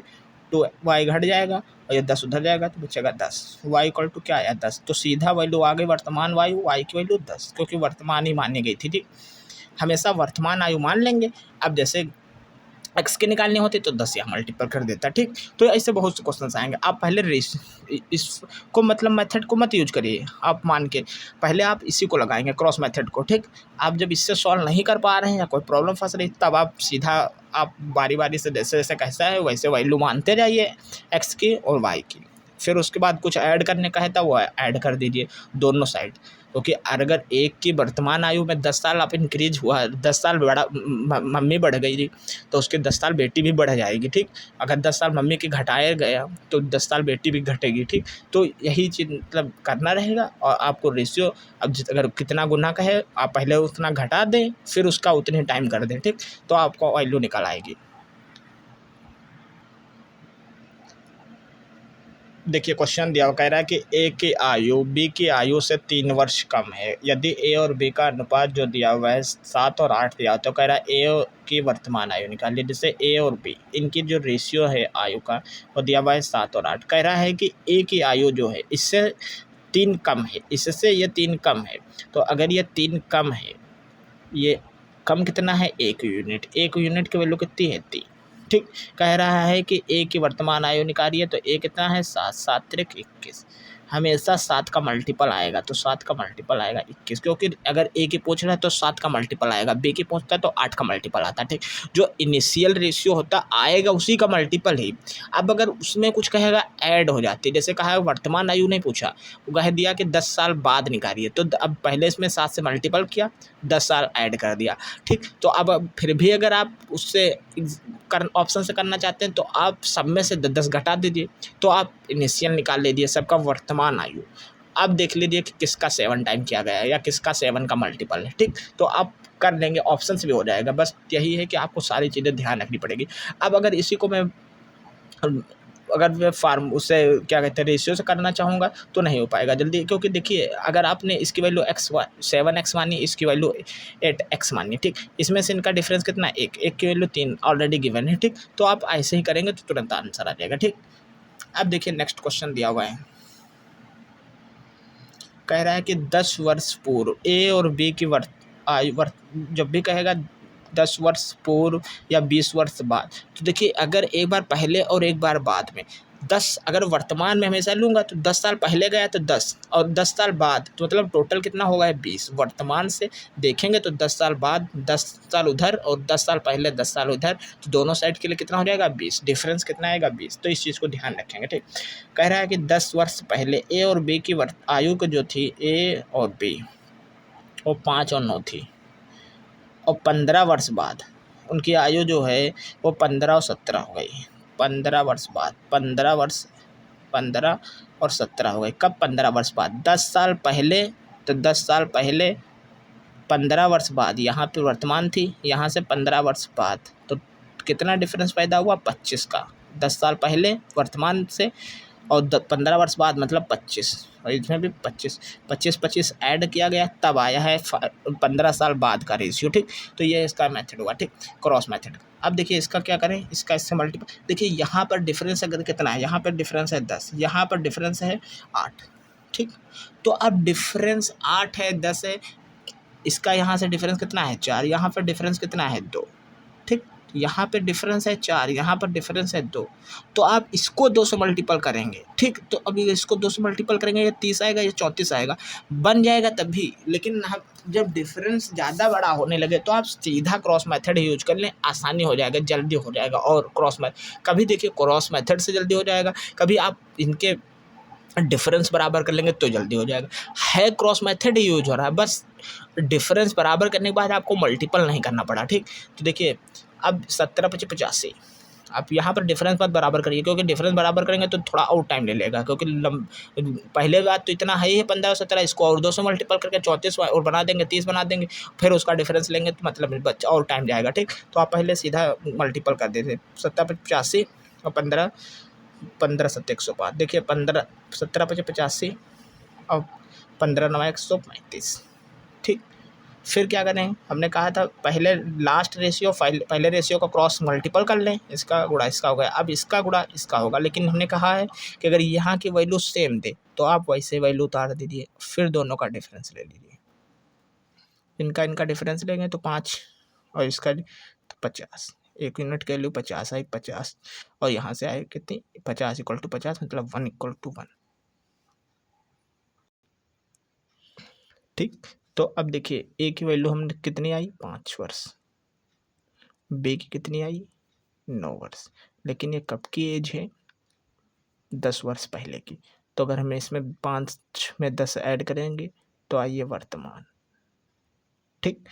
2y घट जाएगा और ये 10 उधर जाएगा तो बचेगा 10, y इक्वल टू क्या आया 10, तो सीधा वैल्यू आ गई वर्तमान वायु, y की वैल्यू 10, क्योंकि वर्तमान ही मानी गई थी, ठीक। हमेशा वर्तमान आयु मान लेंगे। अब जैसे एक्स के निकालने होते तो 10 यहाँ मल्टीपल कर देता, ठीक। तो ऐसे बहुत से क्वेश्चन आएंगे। आप पहले इसको मतलब मेथड को मत यूज करिए, आप मान के पहले आप इसी को लगाएंगे क्रॉस मेथड को, ठीक। आप जब इससे सॉल्व नहीं कर पा रहे हैं या कोई प्रॉब्लम फंस रही तब आप सीधा आप बारी बारी से जैसे जैसे कैसा है वैसे वैल्यू मानते जाइए एक्स की और वाई की। फिर उसके बाद कुछ ऐड करने का है तो वो ऐड कर दीजिए दोनों साइड, क्योंकि अगर एक की वर्तमान आयु में 10 साल आप इंक्रीज हुआ, 10 साल बड़ा मम्मी बढ़ गई थी तो उसके 10 साल बेटी भी बढ़ जाएगी, ठीक। अगर 10 साल मम्मी के घटाया गया तो 10 साल बेटी भी घटेगी, ठीक। तो यही चीज़ मतलब करना रहेगा। और आपको रेशियो अब अगर कितना गुना का है आप पहले उतना घटा दें फिर उसका उतने टाइम कर दें, ठीक। तो आपको वैल्यू निकल आएगी। देखिए क्वेश्चन दिया हुआ कह रहा है कि ए की आयु बी की आयु से 3 वर्ष कम है। यदि ए और बी का अनुपात जो दिया हुआ है 7 और 8 दिया हुआ तो कह रहा है ए की वर्तमान आयु निकालिए। जैसे ए और बी इनकी जो रेशियो है आयु का वो दिया हुआ है 7 और 8। कह रहा है कि ए की आयु जो है इससे 3 कम है, इससे ये 3 कम है। तो अगर ये 3 कम है, ये कम कितना है 1 यूनिट, 1 यूनिट की वैल्यू कितनी है 3, ठीक। कह रहा है कि ए की वर्तमान आयु निकालिए तो ए कितना है 7, 7 त्रिक 21, हमेशा 7 का मल्टीपल आएगा तो 7 का मल्टीपल आएगा 21, क्योंकि अगर ए की पूछ रहा है तो 7 का मल्टीपल आएगा, बी की पूछता है तो 8 का मल्टीपल आता है, ठीक। जो इनिशियल रेशियो होता आएगा उसी का मल्टीपल ही। अब अगर उसमें कुछ कहेगा ऐड हो जाती है, जैसे कहा है वर्तमान आयु नहीं पूछा, वो कह दिया कि 10 साल बाद निकालिए, तो अब पहले इसमें 7 से मल्टीपल किया 10 साल ऐड कर दिया, ठीक। तो अब फिर भी अगर आप उससे ऑप्शन से करना चाहते हैं तो आप सब में से 10 घटा दीजिए, तो आप इनिशियल निकाल लीजिए सबका वर्तमान आयु। अब देख लीजिए कि किसका 7 टाइम किया गया है या किसका 7 का मल्टीपल है, ठीक। तो आप कर लेंगे, ऑप्शन भी हो जाएगा। बस यही है कि आपको सारी चीज़ें ध्यान रखनी पड़ेगी। अब अगर इसी को मैं अगर मैं फार्म उससे क्या कहते हैं रेशियो से करना चाहूँगा तो नहीं हो पाएगा जल्दी, क्योंकि देखिए अगर आपने इसकी वैल्यू 7x मानी, इसकी वैल्यू 8x मानी, ठीक। इसमें से इनका डिफरेंस कितना है 1, 1 की वैल्यू 3 ऑलरेडी गिवन है, ठीक। तो आप ऐसे ही करेंगे तो तुरंत आंसर आ जाएगा, ठीक। अब देखिए नेक्स्ट क्वेश्चन दिया हुआ है, कह रहा है कि 10 वर्ष पूर्व ए और बी की आयु जब भी कहेगा 10 वर्ष पूर्व या 20 वर्ष बाद, तो देखिए अगर एक बार पहले और एक बार बाद में 10 अगर वर्तमान में हमेशा लूँगा तो 10 साल पहले गया तो 10 और 10 साल बाद तो मतलब टोटल कितना होगा है 20। वर्तमान से देखेंगे तो 10 साल बाद 10 साल उधर और 10 साल पहले 10 साल उधर, तो दोनों साइड के लिए कितना हो जाएगा 20, डिफरेंस कितना आएगा 20। तो इस चीज़ को ध्यान रखेंगे, ठीक। कह रहा है कि 10 वर्ष पहले ए और बी की आयु को जो थी ए और बी वो 5 और 9 थी, और 15 वर्ष बाद उनकी आयु जो है वो 15 और 17 हो गई। 15 वर्ष बाद 15 और 17 हो गई। कब 15 वर्ष बाद 10 साल पहले, तो 10 साल पहले 15 वर्ष बाद यहाँ पे वर्तमान थी, यहाँ से 15 वर्ष बाद तो कितना डिफरेंस पैदा हुआ 25 का। 10 साल पहले वर्तमान से और 15 वर्ष बाद मतलब 25, और इसमें भी 25 ऐड किया गया तब आया है 15 साल बाद का रेशियो, ठीक। तो ये इसका मेथड हुआ, ठीक, क्रॉस मेथड। अब देखिए इसका क्या करें, इसका इससे मल्टीपल, देखिए यहाँ पर डिफरेंस अगर कितना है, यहाँ पर डिफरेंस है 10, यहाँ पर डिफरेंस है 8, ठीक। तो अब डिफरेंस 8 है 10 है, इसका यहाँ से डिफरेंस कितना है 4, यहाँ पर डिफरेंस कितना है 2, ठीक। यहाँ पे डिफरेंस है 4, यहाँ पर डिफरेंस है 2, तो आप इसको 2 से मल्टीपल करेंगे, ठीक। तो अभी इसको 2 से मल्टीपल करेंगे, ये 30 आएगा, ये 34 आएगा, बन जाएगा तभी। लेकिन हम जब डिफरेंस ज़्यादा बड़ा होने लगे तो आप सीधा क्रॉस मेथड यूज कर लें, आसानी हो जाएगा, जल्दी हो जाएगा। और क्रॉस मेथड कभी देखिए क्रॉस मेथड से जल्दी हो जाएगा, कभी आप इनके डिफरेंस बराबर कर लेंगे तो जल्दी हो जाएगा। है क्रॉस मेथड ही यूज हो रहा है, बस डिफरेंस बराबर करने के बाद आपको मल्टीपल नहीं करना पड़ा, ठीक। तो देखिए अब 17×5 = 85, आप यहाँ पर डिफरेंस मत बराबर करिए, क्योंकि डिफरेंस बराबर करेंगे तो थोड़ा और टाइम ले लेगा, क्योंकि पहले बात तो इतना है ही है 15 और 17, इसको और 2 से मल्टीपल करके 34 और बना देंगे, 30 बना देंगे, फिर उसका डिफरेंस लेंगे तो मतलब बच्चा और टाइम जाएगा, ठीक। तो आप पहले सीधा मल्टीपल कर देते 17×85 और 15, 15×7 = 105। देखिए 17×85 और 15×9 = 135, ठीक। फिर क्या करें, हमने कहा था पहले लास्ट रेशियो पहले रेशियो का क्रॉस मल्टीपल कर लें, इसका गुणा इसका हो गया, अब इसका गुणा इसका होगा। लेकिन हमने कहा है कि अगर यहाँ की वैल्यू सेम दे तो आप वैसे वैल्यू उतार दीजिए, फिर दोनों का डिफरेंस ले लीजिए। इनका डिफरेंस लेंगे तो 5 और इसका तो 50, 1 यूनिट की वैल्यू 50 आई, 50 और यहाँ से आए कितनी 50 = 50, मतलब 1 = 1, ठीक। तो अब देखिए ए की वैल्यू हमने कितनी आई 5 वर्ष, बी की कितनी आई 9 वर्ष, लेकिन ये कब की एज है 10 वर्ष पहले की। तो अगर हम इसमें 5 में 10 ऐड करेंगे तो आइए वर्तमान, ठीक।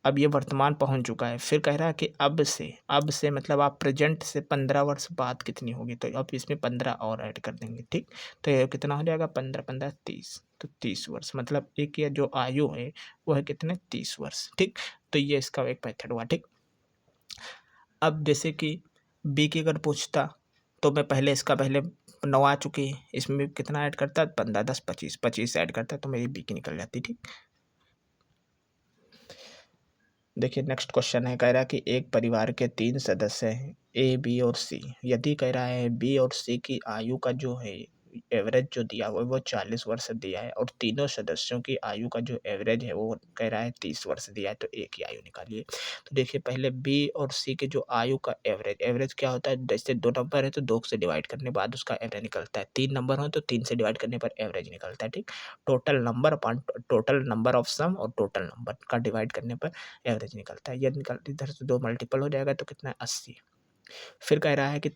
अब ये वर्तमान पहुंच चुका है, फिर कह रहा है कि अब से मतलब आप प्रेजेंट से 15 वर्ष बाद कितनी होगी, तो अब इसमें 15 और ऐड कर देंगे, ठीक। तो ये कितना हो जाएगा 15 15 30, तो 30 वर्ष, मतलब एक ये जो आयु है वो है कितने 30 वर्ष, ठीक। तो ये इसका एक मेथड हुआ, ठीक। अब जैसे कि बी की अगर पूछता तो मैं पहले इसका पहले 9 आ चुकी है, इसमें कितना ऐड करता 15 10 25, 25 ऐड करता तो मेरी बी की निकल जाती, ठीक। देखिए नेक्स्ट क्वेश्चन है, कह रहा है कि एक परिवार के 3 सदस्य हैं ए बी और सी। यदि कह रहा है बी और सी की आयु का जो है एवरेज जो दिया हुआ है वो 40 वर्ष दिया है, और तीनों सदस्यों की आयु का जो एवरेज है वो कह रहा है 30 वर्ष दिया है, तो ए की आयु निकालिए। तो देखिए पहले बी और सी के जो आयु का एवरेज क्या होता है, जैसे 2 नंबर है तो 2 से डिवाइड करने बाद उसका एवरेज निकलता है, 3 नंबर हो तो 3 से डिवाइड करने पर एवरेज निकलता है, ठीक। टोटल नंबर ऑफ सम और टोटल नंबर का डिवाइड करने पर एवरेज निकलता है। ये निकल इधर से 2 मल्टीपल हो जाएगा तो कितना है 80। फिर कह रहा है कि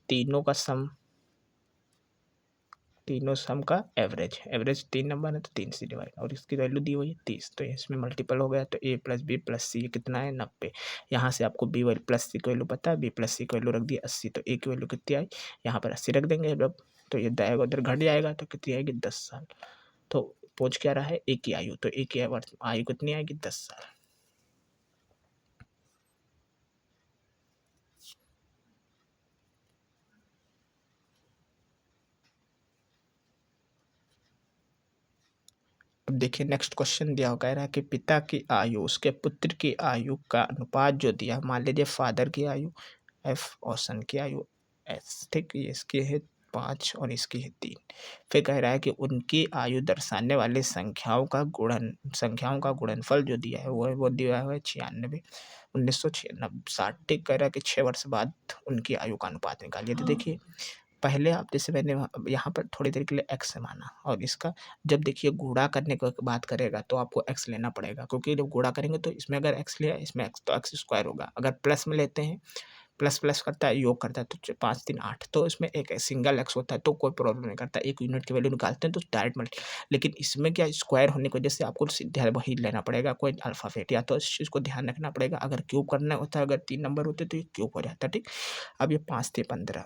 तीनों सम का एवरेज 3 नंबर है तो 3 से डिवाइड, और इसकी वैल्यू दी हुई है 30, तो इसमें मल्टीपल हो गया, तो ए प्लस बी प्लस सी कितना है 90। यहाँ से आपको बी वैल्यू प्लस सी की वैल्यू पता है, बी प्लस सी की वैल्यू रख दी 80, तो ए की वैल्यू कितनी आई, यहाँ पर 80 रख देंगे अब, तो ये जाएगा उधर घट जाएगा तो कितनी आएगी 10 साल। तो पूछ क्या रहा है ए की आयु, तो ए की आयु कितनी आएगी 10 साल। अब देखिए नेक्स्ट क्वेश्चन दिया हुआ कह रहा है कि पिता की आयु उसके पुत्र की आयु का अनुपात जो दिया, मान लीजिए फादर की आयु एफ और सन की आयु एस, ठीक। ये इसकी है 5 और इसकी है 3। फिर कह रहा है कि उनकी आयु दर्शाने वाली संख्याओं का गुणनफल जो दिया है वो दिया हुआ है 96, 1960, ठीक। कह रहा है कि 6 वर्ष बाद उनकी आयु का अनुपात निकालिए। तो देखिए पहले आप जैसे मैंने यहाँ पर थोड़ी देर के लिए एक्स से माना, और इसका जब देखिए गुणा करने की बात करेगा तो आपको एक्स लेना पड़ेगा, क्योंकि जब गुणा करेंगे तो इसमें अगर एक्स लिया इसमें एक्स तो एक्स स्क्वायर होगा। अगर प्लस में लेते हैं प्लस प्लस करता है योग करता है तो 5 3 8, तो इसमें एक सिंगल एक्स होता है तो कोई प्रॉब्लम नहीं करता, एक यूनिट की वैल्यू निकालते हैं तो डायरेक्ट मल्टी। लेकिन इसमें क्या स्क्वायर होने की वजह से आपको सीधा वही लेना पड़ेगा, कोई अल्फ़ाबेट, या तो इस चीज़ को ध्यान रखना पड़ेगा। अगर क्यूब करना होता है, अगर 3 नंबर होते तो ये क्यूब हो जाता है, ठीक। अब ये 5 थे 15,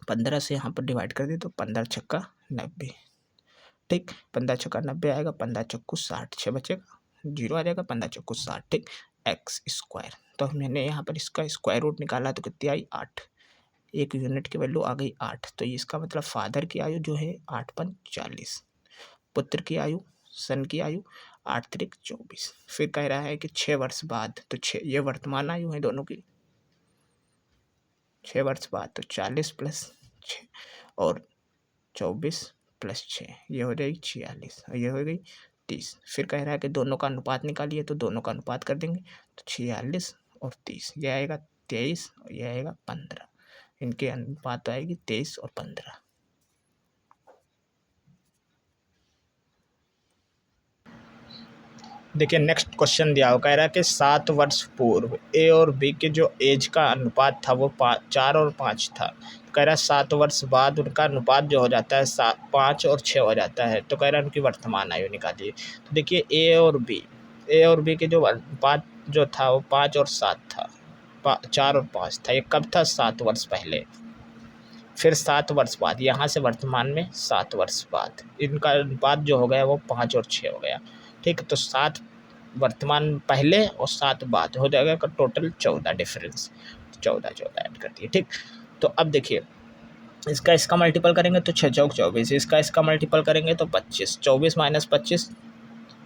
15 से यहाँ पर डिवाइड कर दिए तो 15 छक्का 90, ठीक। 15 छक्का 90 आएगा, 15 चक्कू 60, 6 बचेगा, 0 आ जाएगा, 15 चक्कू 60, ठीक। एक्स स्क्वायर, तो मैंने यहाँ पर इसका स्क्वायर रूट निकाला तो कितनी आई 8, एक यूनिट की वैल्यू आ गई 8। तो इसका मतलब फादर की आयु जो है 8 पंच 40, पुत्र की आयु सन की आयु 8 त्रिक 24। फिर कह रहा है कि 6 वर्ष बाद, तो 6 ये वर्तमान आयु है दोनों की, 6 वर्ष बाद तो 40 प्लस 6 और 24 प्लस 6, ये हो जाएगी 46 और ये हो गई 30। फिर कह रहा है कि दोनों का अनुपात निकालिए, तो दोनों का अनुपात कर देंगे तो 46 और 30, ये आएगा 23 और ये आएगा 15। इनके अनुपात आएगी 23 और 15। देखिए नेक्स्ट क्वेश्चन दिया हुआ कह रहा है कि 7 वर्ष पूर्व ए और बी के जो एज का अनुपात था वो 4 और 5 था। तो कह रहा है 7 वर्ष बाद उनका अनुपात जो हो जाता है 5 और 6 हो जाता है। तो कह रहा है उनकी वर्तमान आयु निकालिए। तो देखिए ए और बी के जो अनुपात जो था वो 5 और 7 था, 4 और 5 था। ये कब था? 7 वर्ष पहले। फिर 7 वर्ष बाद, यहाँ से वर्तमान में 7 वर्ष बाद इनका अनुपात जो हो गया वो 5 और 6 हो गया। ठीक, तो 7 वर्तमान पहले और 7 बाद हो जाएगा का टोटल 14 डिफरेंस। 14 ऐड कर दिए। ठीक, तो अब देखिए इसका मल्टीपल करेंगे तो 6 चौक 24, इसका मल्टीपल करेंगे तो 25, 24 माइनस 25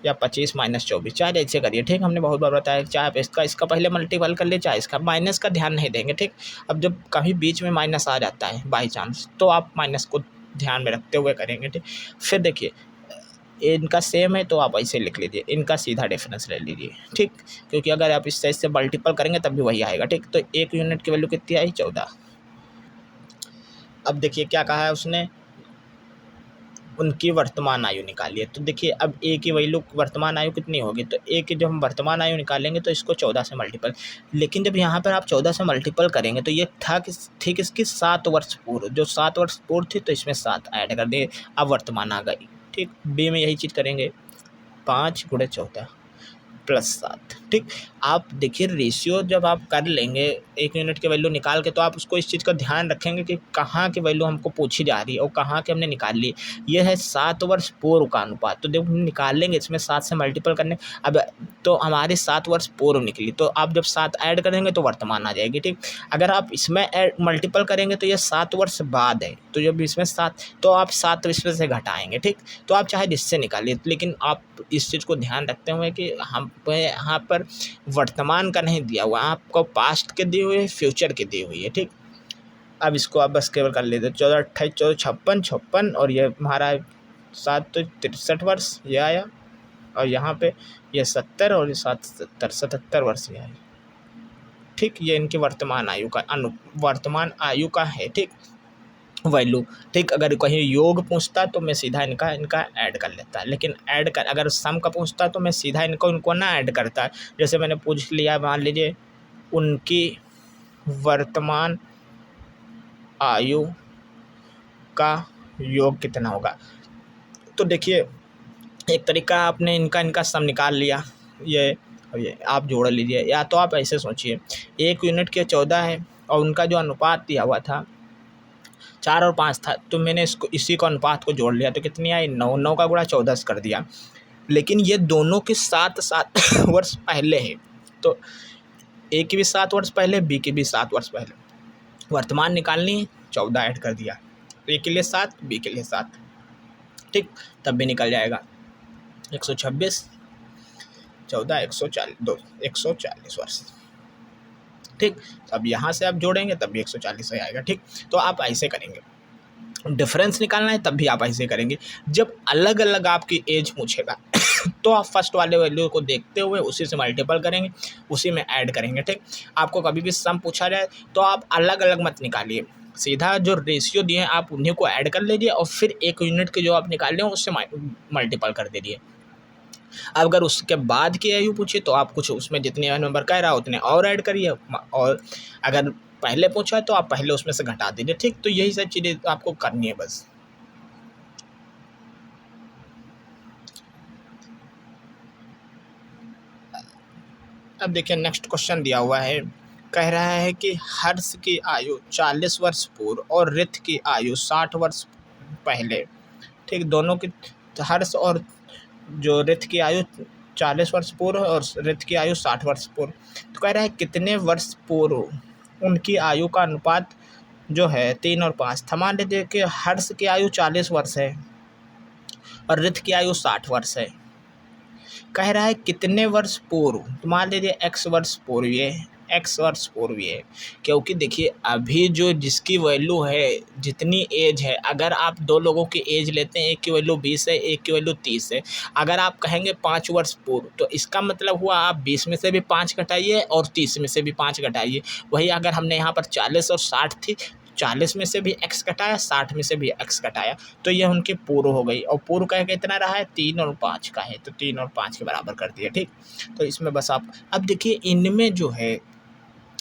या 25 माइनस 24, चाहे ऐसे करिए। ठीक, हमने बहुत बार बताया चाहे आप इसका पहले मल्टीपल कर ले, चाहे इसका। माइनस का ध्यान नहीं देंगे। ठीक, अब जब कभी बीच में माइनस आ जाता है बाई चांस, तो आप माइनस को ध्यान में रखते हुए करेंगे। ठीक, फिर देखिए इनका सेम है तो आप ऐसे लिख लीजिए, इनका सीधा डिफरेंस ले लीजिए। ठीक, क्योंकि अगर आप इस साइज से मल्टीपल करेंगे तब भी वही आएगा। ठीक, तो 1 यूनिट की वैल्यू कितनी आई? 14। अब देखिए क्या कहा है उसने, उनकी वर्तमान आयु निकालिए। तो देखिए अब ए की वैल्यू वर्तमान आयु कितनी होगी? तो ए की जब हम वर्तमान आयु निकालेंगे तो इसको 14 से मल्टीपल, लेकिन जब यहाँ पर आप 14 से मल्टीपल करेंगे तो ये था कि ठीक इसकी 7 वर्ष पूर्व, जो 7 वर्ष पूर्व थी तो इसमें 7 ऐड कर दिए, अब वर्तमान आ गई। ठीक, बी में यही चीज़ करेंगे, 5 × 14 प्लस 7। ठीक, आप देखिए रेशियो जब आप कर लेंगे 1 यूनिट की वैल्यू निकाल के, तो आप उसको इस चीज़ का ध्यान रखेंगे कि कहाँ की वैल्यू हमको पूछी जा रही है और कहाँ के हमने निकाल ली। ये है 7 वर्ष पूर्व का अनुपात। तो जब हम निकाल लेंगे इसमें 7 से मल्टीपल करने, अब तो हमारे 7 वर्ष पूर्व निकली, तो आप जब 7 ऐड करेंगे तो वर्तमान आ जाएगी। ठीक, अगर आप इसमें मल्टीपल करेंगे तो ये 7 वर्ष बाद है, तो जब इसमें 7, तो आप 7 इसमें से घटाएंगे। ठीक, तो आप चाहे जिससे निकालिए, लेकिन आप इस चीज़ को ध्यान रखते हुए कि हम यहाँ पर वर्तमान का नहीं दिया हुआ, आपको पास्ट के दिए हुए, फ्यूचर के दिए हुई है। ठीक, अब इसको आप बस केवल कर लेते 14 28 14 56 और ये हमारा 7 तो 63 वर्ष ये आया, और यहाँ पे ये 70 और ये 7 77 वर्ष ये आया। ठीक, ये इनकी वर्तमान आयु का वर्तमान आयु का है। ठीक, वैल्यू। ठीक, अगर कहीं योग पूछता तो मैं सीधा इनका ऐड कर लेता, लेकिन अगर सम का पूछता तो मैं सीधा इनको ना ऐड करता। जैसे मैंने पूछ लिया, मान लीजिए उनकी वर्तमान आयु का योग कितना होगा, तो देखिए एक तरीका आपने इनका सम निकाल लिया, ये आप जोड़ लीजिए, या तो आप ऐसे सोचिए 1 यूनिट के 14 है और उनका जो अनुपात दिया हुआ था 4 और 5 था, तो मैंने इसी को अनुपात को जोड़ लिया तो कितनी आई? 9। 9 का गुणा 14 से कर दिया। लेकिन ये दोनों के 7 वर्ष पहले है, तो ए की भी 7 वर्ष पहले, बी की भी 7 वर्ष पहले। वर्तमान निकालनी है, 14 ऐड कर दिया, ए के लिए 7, बी के लिए 7। ठीक, तब भी निकल जाएगा 126 14 140 वर्ष। ठीक, अब यहाँ से आप जोड़ेंगे तब भी 140 ही आएगा। ठीक, तो आप ऐसे करेंगे, डिफरेंस निकालना है तब भी आप ऐसे करेंगे। जब अलग अलग आपकी एज पूछेगा तो आप फर्स्ट वाले वैल्यू को देखते हुए उसी से मल्टीपल करेंगे, उसी में ऐड करेंगे। ठीक, आपको कभी भी सम पूछा जाए तो आप अलग अलग मत निकालिए, सीधा जो रेशियो दिए हैं आप उन्हीं को ऐड कर लीजिए और फिर 1 यूनिट के जो आप निकाल लें उससे मल्टीपल कर दीजिए। अगर उसके बाद की आयु पूछे तो आप कुछ उसमें जितने नंबर कह रहा है उतने और ऐड करिए, और अगर पहले पूछा तो आप पहले उसमें से घटा दीजिए। ठीक, तो यही सब चीज़ें आपको करनी है बस। अब देखिए नेक्स्ट क्वेश्चन दिया हुआ है, कह रहा है कि हर्ष की आयु 40 वर्ष पूर्व और रित की आयु 60 वर्ष पहले। ठीक, दोनों की, हर्ष और जो रित की आयु 40 वर्ष पूर्व और रित की आयु 60 वर्ष पूर्व। तो कह रहा है कितने वर्ष पूर्व उनकी आयु का अनुपात जो है 3 और 5 था। मान लीजिए कि हर्ष की आयु 40 वर्ष है और रित की आयु 60 वर्ष है। कह रहा है कितने वर्ष पूर्व, तो मान लीजिए x वर्ष पूर्व ये एक्स वर्ष पूर्व है, क्योंकि देखिए अभी जो जिसकी वैल्यू है, जितनी एज है, अगर आप दो लोगों की एज लेते हैं, एक की वैल्यू 20 है, एक की वैल्यू 30 है, अगर आप कहेंगे 5 वर्ष पूर्व, तो इसका मतलब हुआ आप 20 में से भी 5 घटाइए और 30 में से भी 5 घटाइए। वही अगर हमने यहाँ पर 40 और 60 थी, 40 में से भी एक्स घटाया, 60 में से भी एक्स घटाया, तो ये उनकी पूर्व हो गई। और पूर्व का कितना रहा है, 3 और 5 का है, तो 3 और 5 के बराबर कर दिया। ठीक, तो इसमें बस आप अब देखिए इनमें जो है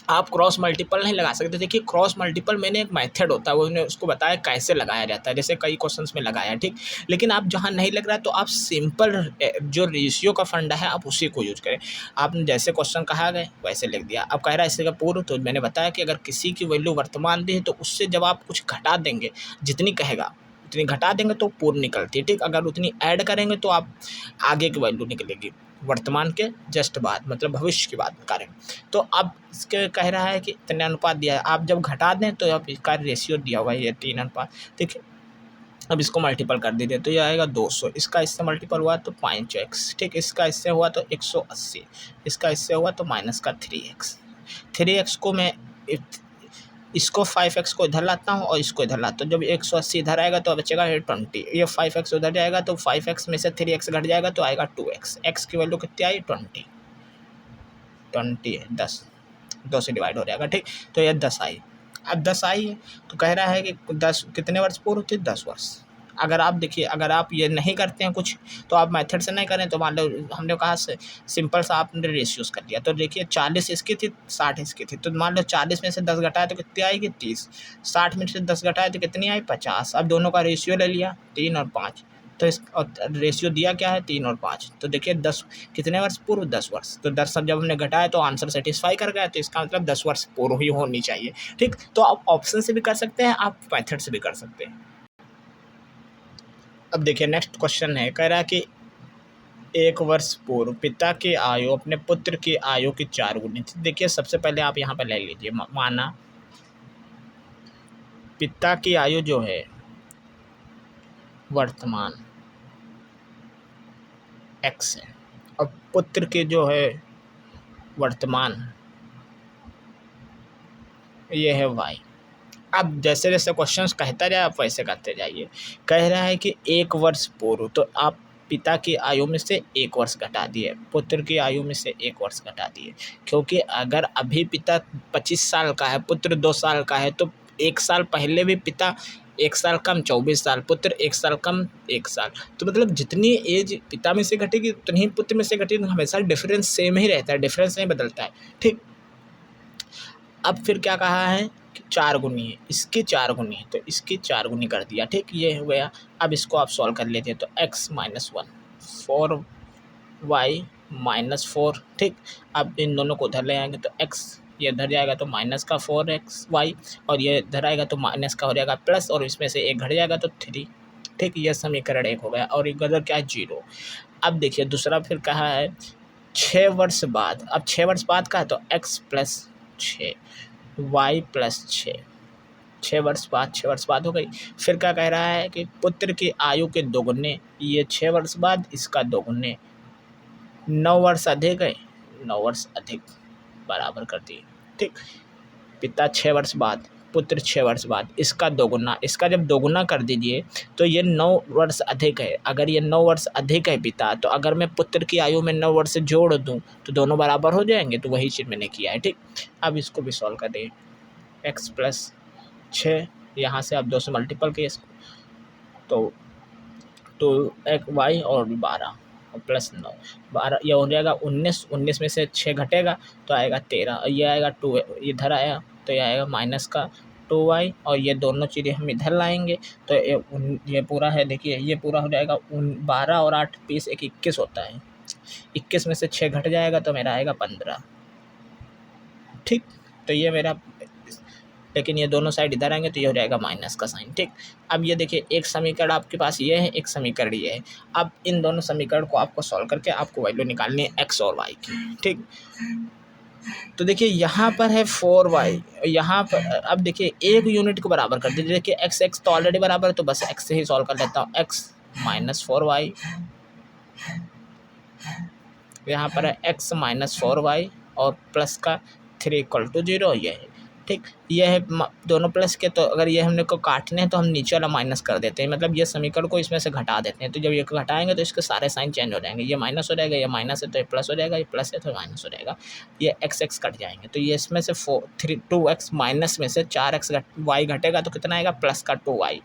आप क्रॉस मल्टीपल नहीं लगा सकते। देखिए क्रॉस मल्टीपल मैंने एक मेथड होता है, वो मैंने उसको बताया कैसे लगाया जाता है, जैसे कई क्वेश्चंस में लगाया। ठीक, लेकिन आप जहाँ नहीं लग रहा है तो आप सिंपल जो रेशियो का फंडा है आप उसी को यूज करें। आपने जैसे क्वेश्चन कहा गए वैसे लिख दिया। अब कह रहा है इससे का पूर्व, तो मैंने बताया कि अगर किसी की वैल्यू वर्तमान दी है तो उससे जब आप कुछ घटा देंगे, जितनी कहेगा उतनी घटा देंगे तो पूर्व निकलती है। ठीक, अगर उतनी ऐड करेंगे तो आप आगे की वैल्यू निकलेगी, वर्तमान के जस्ट बाद, मतलब भविष्य की बात करें। तो अब इसके कह रहा है कि इतने अनुपात दिया है, आप जब घटा दें तो अब इसका रेशियो दिया हुआ है ये 3 अनुपात। देखिए अब इसको मल्टीपल कर दीजिए तो ये आएगा 200, इसका इससे मल्टीपल हुआ तो 5x। ठीक, इसका इससे हुआ तो 180, इसका इससे हुआ तो माइनस का 3x। 3x को मैं इसको 5x को इधर लाता हूँ और इसको इधर लाता हूँ। जब 180 इधर आएगा तो बचेगा 20, ये 5x उधर जाएगा तो 5x में से 3x घट जाएगा तो आएगा 2x। x की वैल्यू कितनी आई, 20 है, 10, 2 से डिवाइड हो जाएगा। ठीक, तो ये 10 आई। अब 10 आई है तो कह रहा है कि 10 कितने वर्ष पूर्व थे, 10 वर्ष। अगर आप देखिए, अगर आप ये नहीं करते हैं कुछ, तो आप मेथड से नहीं करें, तो मान लो हमने कहा से सिंपल सा आपने रेशियोज कर लिया। तो देखिए 40 इसकी थी, 60 इसकी थी, तो मान लो 40 में से 10 घटाए तो कितनी आएगी, 30। 60 में से 10 घटाए तो कितनी आई, 50। अब दोनों का रेशियो ले लिया 3 और 5, तो इस रेशियो दिया क्या है, 3 और 5। तो देखिए 10 कितने वर्ष पूर्व, 10 वर्ष। तो 10 जब हमने घटाया तो आंसर सेटिस्फाई कर गया, तो इसका मतलब 10 वर्ष पूर्व ही होनी चाहिए। ठीक, तो आप ऑप्शन से भी कर सकते हैं, आप मेथड से भी कर सकते हैं। अब देखिए नेक्स्ट क्वेश्चन है, कह रहा है कि 1 वर्ष पूर्व पिता की आयु अपने पुत्र की आयु की 4 गुनी थी। देखिए सबसे पहले आप यहाँ पर ले लीजिए, माना पिता की आयु जो है वर्तमान x है, और पुत्र के जो है वर्तमान ये है y। अब जैसे जैसे क्वेश्चंस कहता जाए आप वैसे करते जाइए। कह रहा है कि 1 वर्ष पूर्व, तो आप पिता की आयु में से 1 वर्ष घटा दिए, पुत्र की आयु में से 1 वर्ष घटा दिए, क्योंकि अगर अभी पिता 25 साल का है, पुत्र 2 साल का है, तो 1 साल पहले भी पिता 1 साल कम 24 साल, पुत्र 1 साल कम 1 साल। तो मतलब जितनी एज पिता में से घटेगी उतनी ही पुत्र में से घटेगी, हमेशा डिफरेंस सेम ही रहता है, डिफरेंस नहीं बदलता है। ठीक, अब फिर क्या कहा है, 4 गुनी है, इसकी 4 गुनी है, तो इसकी 4 गुनी कर दिया। ठीक, ये हो गया। अब इसको आप सॉल्व कर लेते हैं तो x माइनस 1 4y माइनस 4। ठीक, अब इन दोनों को उधर ले आएंगे तो x ये इधर जाएगा तो माइनस का 4xy, और ये इधर आएगा तो माइनस का हो जाएगा प्लस, और इसमें से एक घट जाएगा तो 3। ठीक, ये समीकरण 1 हो गया, और एक इधर क्या है, 0। अब देखिए दूसरा फिर कहा है 6 वर्ष बाद। अब 6 वर्ष बाद का है तो x प्लस 6 y प्लस 6 वर्ष बाद, 6 वर्ष बाद हो गई। फिर क्या कह रहा है कि पुत्र की आयु के दोगुने, ये 6 वर्ष बाद इसका दोगुने, 9 वर्ष अधिक है, 9 वर्ष अधिक बराबर कर दिए। ठीक, पिता 6 वर्ष बाद, पुत्र 6 वर्ष बाद, इसका दोगुना, इसका जब दोगुना कर दीजिए तो ये 9 वर्ष अधिक है। अगर ये 9 वर्ष अधिक है पिता, तो अगर मैं पुत्र की आयु में 9 वर्ष जोड़ दूं तो दोनों बराबर हो जाएंगे, तो वही चीज़ मैंने किया है। ठीक, अब इसको भी सॉल्व कर दें, x प्लस 6, यहाँ से आप 2 से मल्टीपल किए इसको, तो एक y और 12 और प्लस 9, 12 ये हो जाएगा 19। 19 में से 6 घटेगा तो आएगा 13, ये आएगा 2, इधर आया तो ये आएगा माइनस का 2y, और ये दोनों चीज़ें हम इधर लाएंगे तो ये पूरा है। देखिए ये पूरा हो जाएगा 12 और 8 20 एक 21 होता है, 21 में से 6 घट जाएगा तो मेरा आएगा 15। ठीक, तो ये मेरा, लेकिन ये दोनों साइड इधर आएंगे तो ये हो जाएगा माइनस का साइन। ठीक, अब ये देखिए एक समीकरण आपके पास ये है, एक समीकरण ये है। अब इन दोनों समीकरण को आपको सॉल्व करके आपको वैल्यू निकालनी है x और y की। ठीक, तो देखिए यहाँ पर है 4y, यहाँ पर अब देखिए एक यूनिट को बराबर कर दीजिए। देखिए x तो ऑलरेडी बराबर है, तो बस x से ही सॉल्व कर लेता हूँ। x माइनस 4y, यहाँ पर है x माइनस 4y और प्लस का 3 इक्वल टू 0 ये है, ठीक। ये है दोनों प्लस के, तो अगर ये हमने को काटने हैं तो हम नीचे वाला माइनस कर देते हैं, मतलब ये समीकरण को इसमें से घटा देते हैं। तो जब ये घटाएंगे तो इसके सारे साइन चेंज हो जाएंगे, ये माइनस हो जाएगा, ये माइनस है तो ये प्लस हो जाएगा, ये प्लस है तो माइनस हो जाएगा, ये x कट जाएंगे। तो ये इसमें से 2x माइनस में से 4x वाई घटेगा तो कितना आएगा, प्लस का 2y।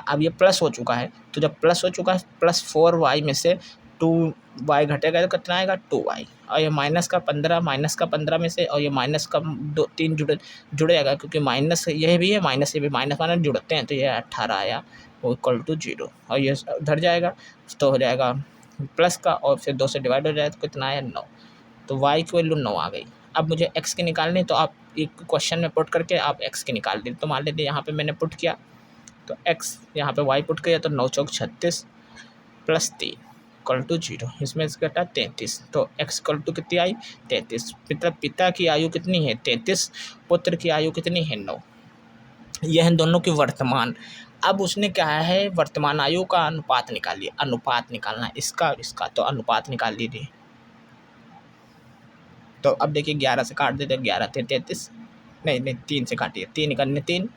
अब ये प्लस हो चुका है, तो जब प्लस हो चुका है प्लस 4y में से 2y घटेगा तो कितना आएगा 2y। और ये माइनस का 15 में से, और ये माइनस का 3 जुड़ेगा, क्योंकि माइनस ये भी है माइनस ये भी, माइनस माइनस जुड़ते हैं, तो ये 18 आया वो इक्वल टू 0। और ये उधर जाएगा तो हो जाएगा प्लस का, और फिर 2 से डिवाइड हो जाए तो कितना आया 9। तो y की वैल्यू 9 आ गई। अब मुझे x की निकालनी, तो आप एक क्वेश्चन में पुट करके आप x की निकाल दी। तो मान लीजिए यहाँ पे मैंने पुट किया तो x यहाँ पे y पुट किया, तो 9 चौक 36 प्लस 3 इक्वल टू 0, इसमें से घटा 33। तो x इक्वल टू कितनी आई 33। मतलब पिता की आयु कितनी है 33, पुत्र की आयु कितनी है 9। यह है दोनों की वर्तमान। अब उसने क्या है, वर्तमान आयु का अनुपात निकालिए, अनुपात निकालना इसका तो अनुपात निकाल लीजिए। तो अब देखिए 11 से काट देते, 11 थे 33, नहीं 3 से काटिए, 3 निकलने 3,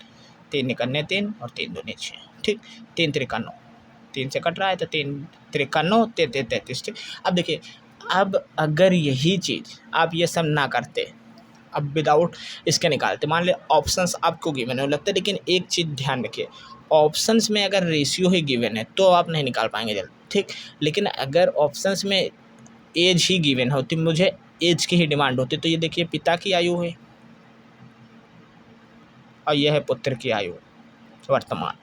3 निकलने 3 और 3 दूनी 6, ठीक। 3 त्रिका 9, 3 से कट रहा है तो 3 त्रिका 9, 33, ठीक। अब देखिए, अब अगर यही चीज़ आप ये सब ना करते, अब विदाउट इसके निकालते, मान लिया ऑप्शंस आपको गिवन है लगता है, लेकिन एक चीज़ ध्यान रखिए, ऑप्शंस में अगर रेशियो ही गिवन है तो आप नहीं निकाल पाएंगे जल्दी, ठीक। लेकिन अगर ऑप्शंस में एज ही गिवन होती, मुझे एज की ही डिमांड होती, तो ये देखिए पिता की आयु है और यह है पुत्र की आयु वर्तमान।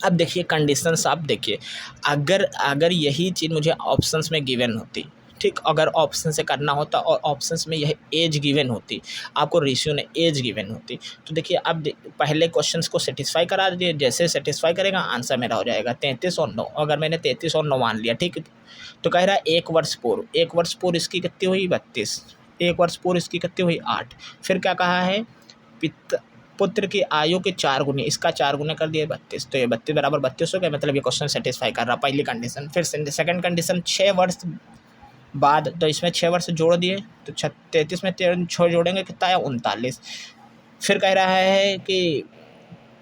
अब देखिए कंडीशंस, आप देखिए अगर यही चीज़ मुझे ऑप्शंस में गिवन होती, ठीक, अगर ऑप्शन से करना होता और ऑप्शंस में यह एज गिवन होती, आपको रेशियो ने एज गिवन होती, तो देखिए अब पहले क्वेश्चंस को सेटिस्फाई करा दीजिए, जैसे सेटिस्फाई करेगा आंसर मेरा हो जाएगा 33 और 9। अगर मैंने 33 और 9 मान लिया, ठीक, तो कह रहा है 1 वर्ष पूर्व इसकी कितनी हुई 32, 1 वर्ष पूर्व इसकी कितनी हुई 8। फिर क्या कहा है, पुत्र की आयु के 4 गुने, इसका 4 गुने कर दिए 32, तो ये 32 बराबर 32 हो गया, मतलब ये क्वेश्चन सेटिस्फाई कर रहा, पहली कंडीशन। फिर सेकंड कंडीशन 6 वर्ष बाद, तो इसमें 6 वर्ष जोड़ दिए, तो 33 में 6 जोड़ेंगे कितना आया 39। फिर कह रहा है कि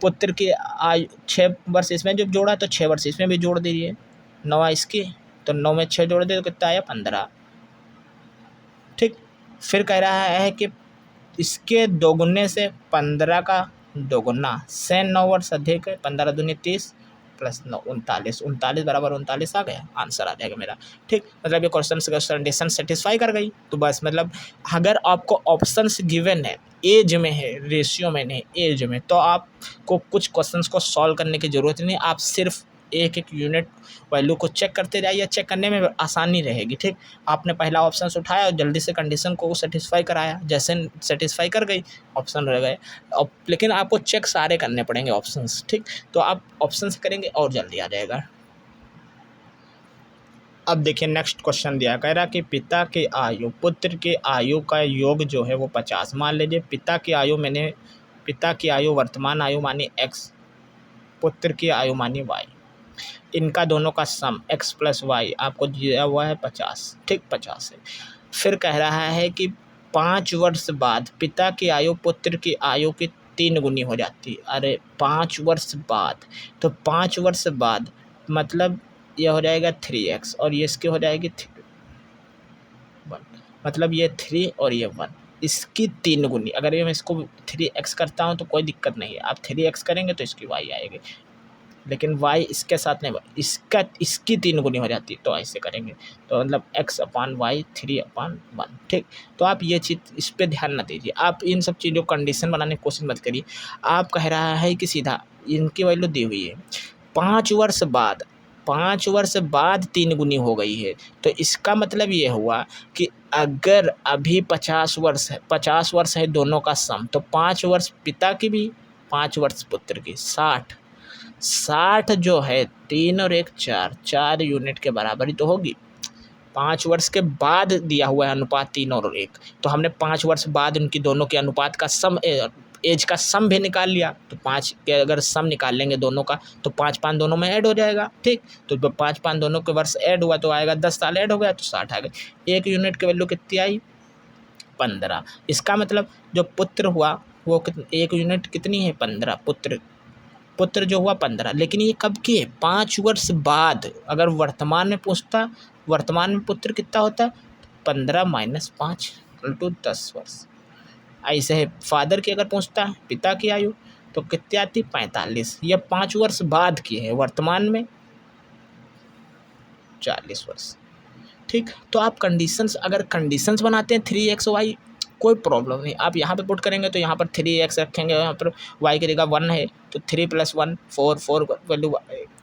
पुत्र की आयु 6 वर्ष इसमें जब जोड़ा तो 6 वर्ष इसमें भी जोड़ दीजिए, 9 इसकी, तो 9 में 6 जोड़ दिए तो कितना आया 15, ठीक। फिर कह रहा है कि इसके दोगुने से 15 का दोगुना से 9 वर्ष अधिक है, 15 दूनी 30 प्लस 9 39 बराबर 39 आ गया, आंसर आ जाएगा मेरा, ठीक। मतलब ये क्वेश्चन कंडीशन सेटिस्फाई कर गई। तो बस मतलब अगर आपको ऑप्शंस गिवन है, एज में है, रेशियो में नहीं एज में, तो आपको कुछ क्वेश्चंस को सॉल्व करने की ज़रूरत नहीं, आप सिर्फ एक यूनिट वैल्यू को चेक करते जाइए, चेक करने में आसानी रहेगी, ठीक। आपने पहला ऑप्शन उठाया और जल्दी से कंडीशन को सेटिस्फाई कराया, जैसे सेटिस्फाई कर गई ऑप्शन रह गए, लेकिन आपको चेक सारे करने पड़ेंगे ऑप्शंस, ठीक। तो आप ऑप्शन से करेंगे और जल्दी आ जाएगा। अब देखिए नेक्स्ट क्वेश्चन दिया, कह रहा कि पिता की आयु पुत्र की आयु का योग जो है वो 50। मान लीजिए पिता की आयु वर्तमान आयु मानी x, पुत्र की आयु मानी y, इनका दोनों का सम x प्लस वाई आपको दिया हुआ है 50, ठीक, 50 है। फिर कह रहा है कि 5 वर्ष बाद पिता की आयु पुत्र की आयु की 3 गुनी हो जाती है। अरे 5 वर्ष बाद, तो 5 वर्ष बाद मतलब ये हो जाएगा 3x और ये इसकी हो जाएगी 1, मतलब ये 3 और ये 1, इसकी 3 गुनी। अगर ये मैं इसको 3x करता हूँ तो कोई दिक्कत नहीं है, आप 3x करेंगे तो इसकी y आएगी, लेकिन y इसके साथ नहीं, इसकी 3 गुनी हो जाती है, तो ऐसे करेंगे, तो मतलब x/y 3/1, ठीक। तो आप ये चीज़ इस पर ध्यान ना दीजिए, आप इन सब चीज़ों कंडीशन बनाने की कोशिश मत करिए। आप कह रहा है कि सीधा इनकी वैल्यू दी हुई है, 5 वर्ष बाद 3 गुनी हो गई है, तो इसका मतलब ये हुआ कि अगर अभी 50 वर्ष है दोनों का सम, तो 5 वर्ष पिता की भी 5 वर्ष पुत्र की, 60 जो है 3 और 1 4 यूनिट के बराबर ही तो होगी। 5 वर्ष के बाद दिया हुआ है अनुपात 3 और 1, तो हमने 5 वर्ष बाद उनकी दोनों के अनुपात का सम, एज का सम भी निकाल लिया, तो 5 के अगर सम निकाल लेंगे दोनों का तो 5 दोनों में ऐड हो जाएगा, ठीक। तो 5 दोनों के वर्ष ऐड हुआ तो आएगा 10 साल ऐड हो गया तो 60 आ गए। 1 यूनिट की वैल्यू कितनी आई 15। इसका मतलब जो पुत्र हुआ वो एक यूनिट कितनी है 15, पुत्र जो हुआ 15। लेकिन ये कब की है 5 वर्ष बाद। अगर वर्तमान में पूछता वर्तमान में पुत्र कितना होता है 15 माइनस 5 = 10 वर्ष। ऐसे है फादर की अगर पूछता है पिता की आयु तो कितनी आती 45। यह 5 वर्ष बाद की है, वर्तमान में 40 वर्ष। ठीक, तो आप कंडीशंस अगर कंडीशंस बनाते हैं 3x y कोई प्रॉब्लम नहीं। आप यहाँ पे पुट करेंगे तो यहाँ पर 3x रखेंगे, यहाँ पर y की जगह 1 है तो 3 + 1 4 वैल्यू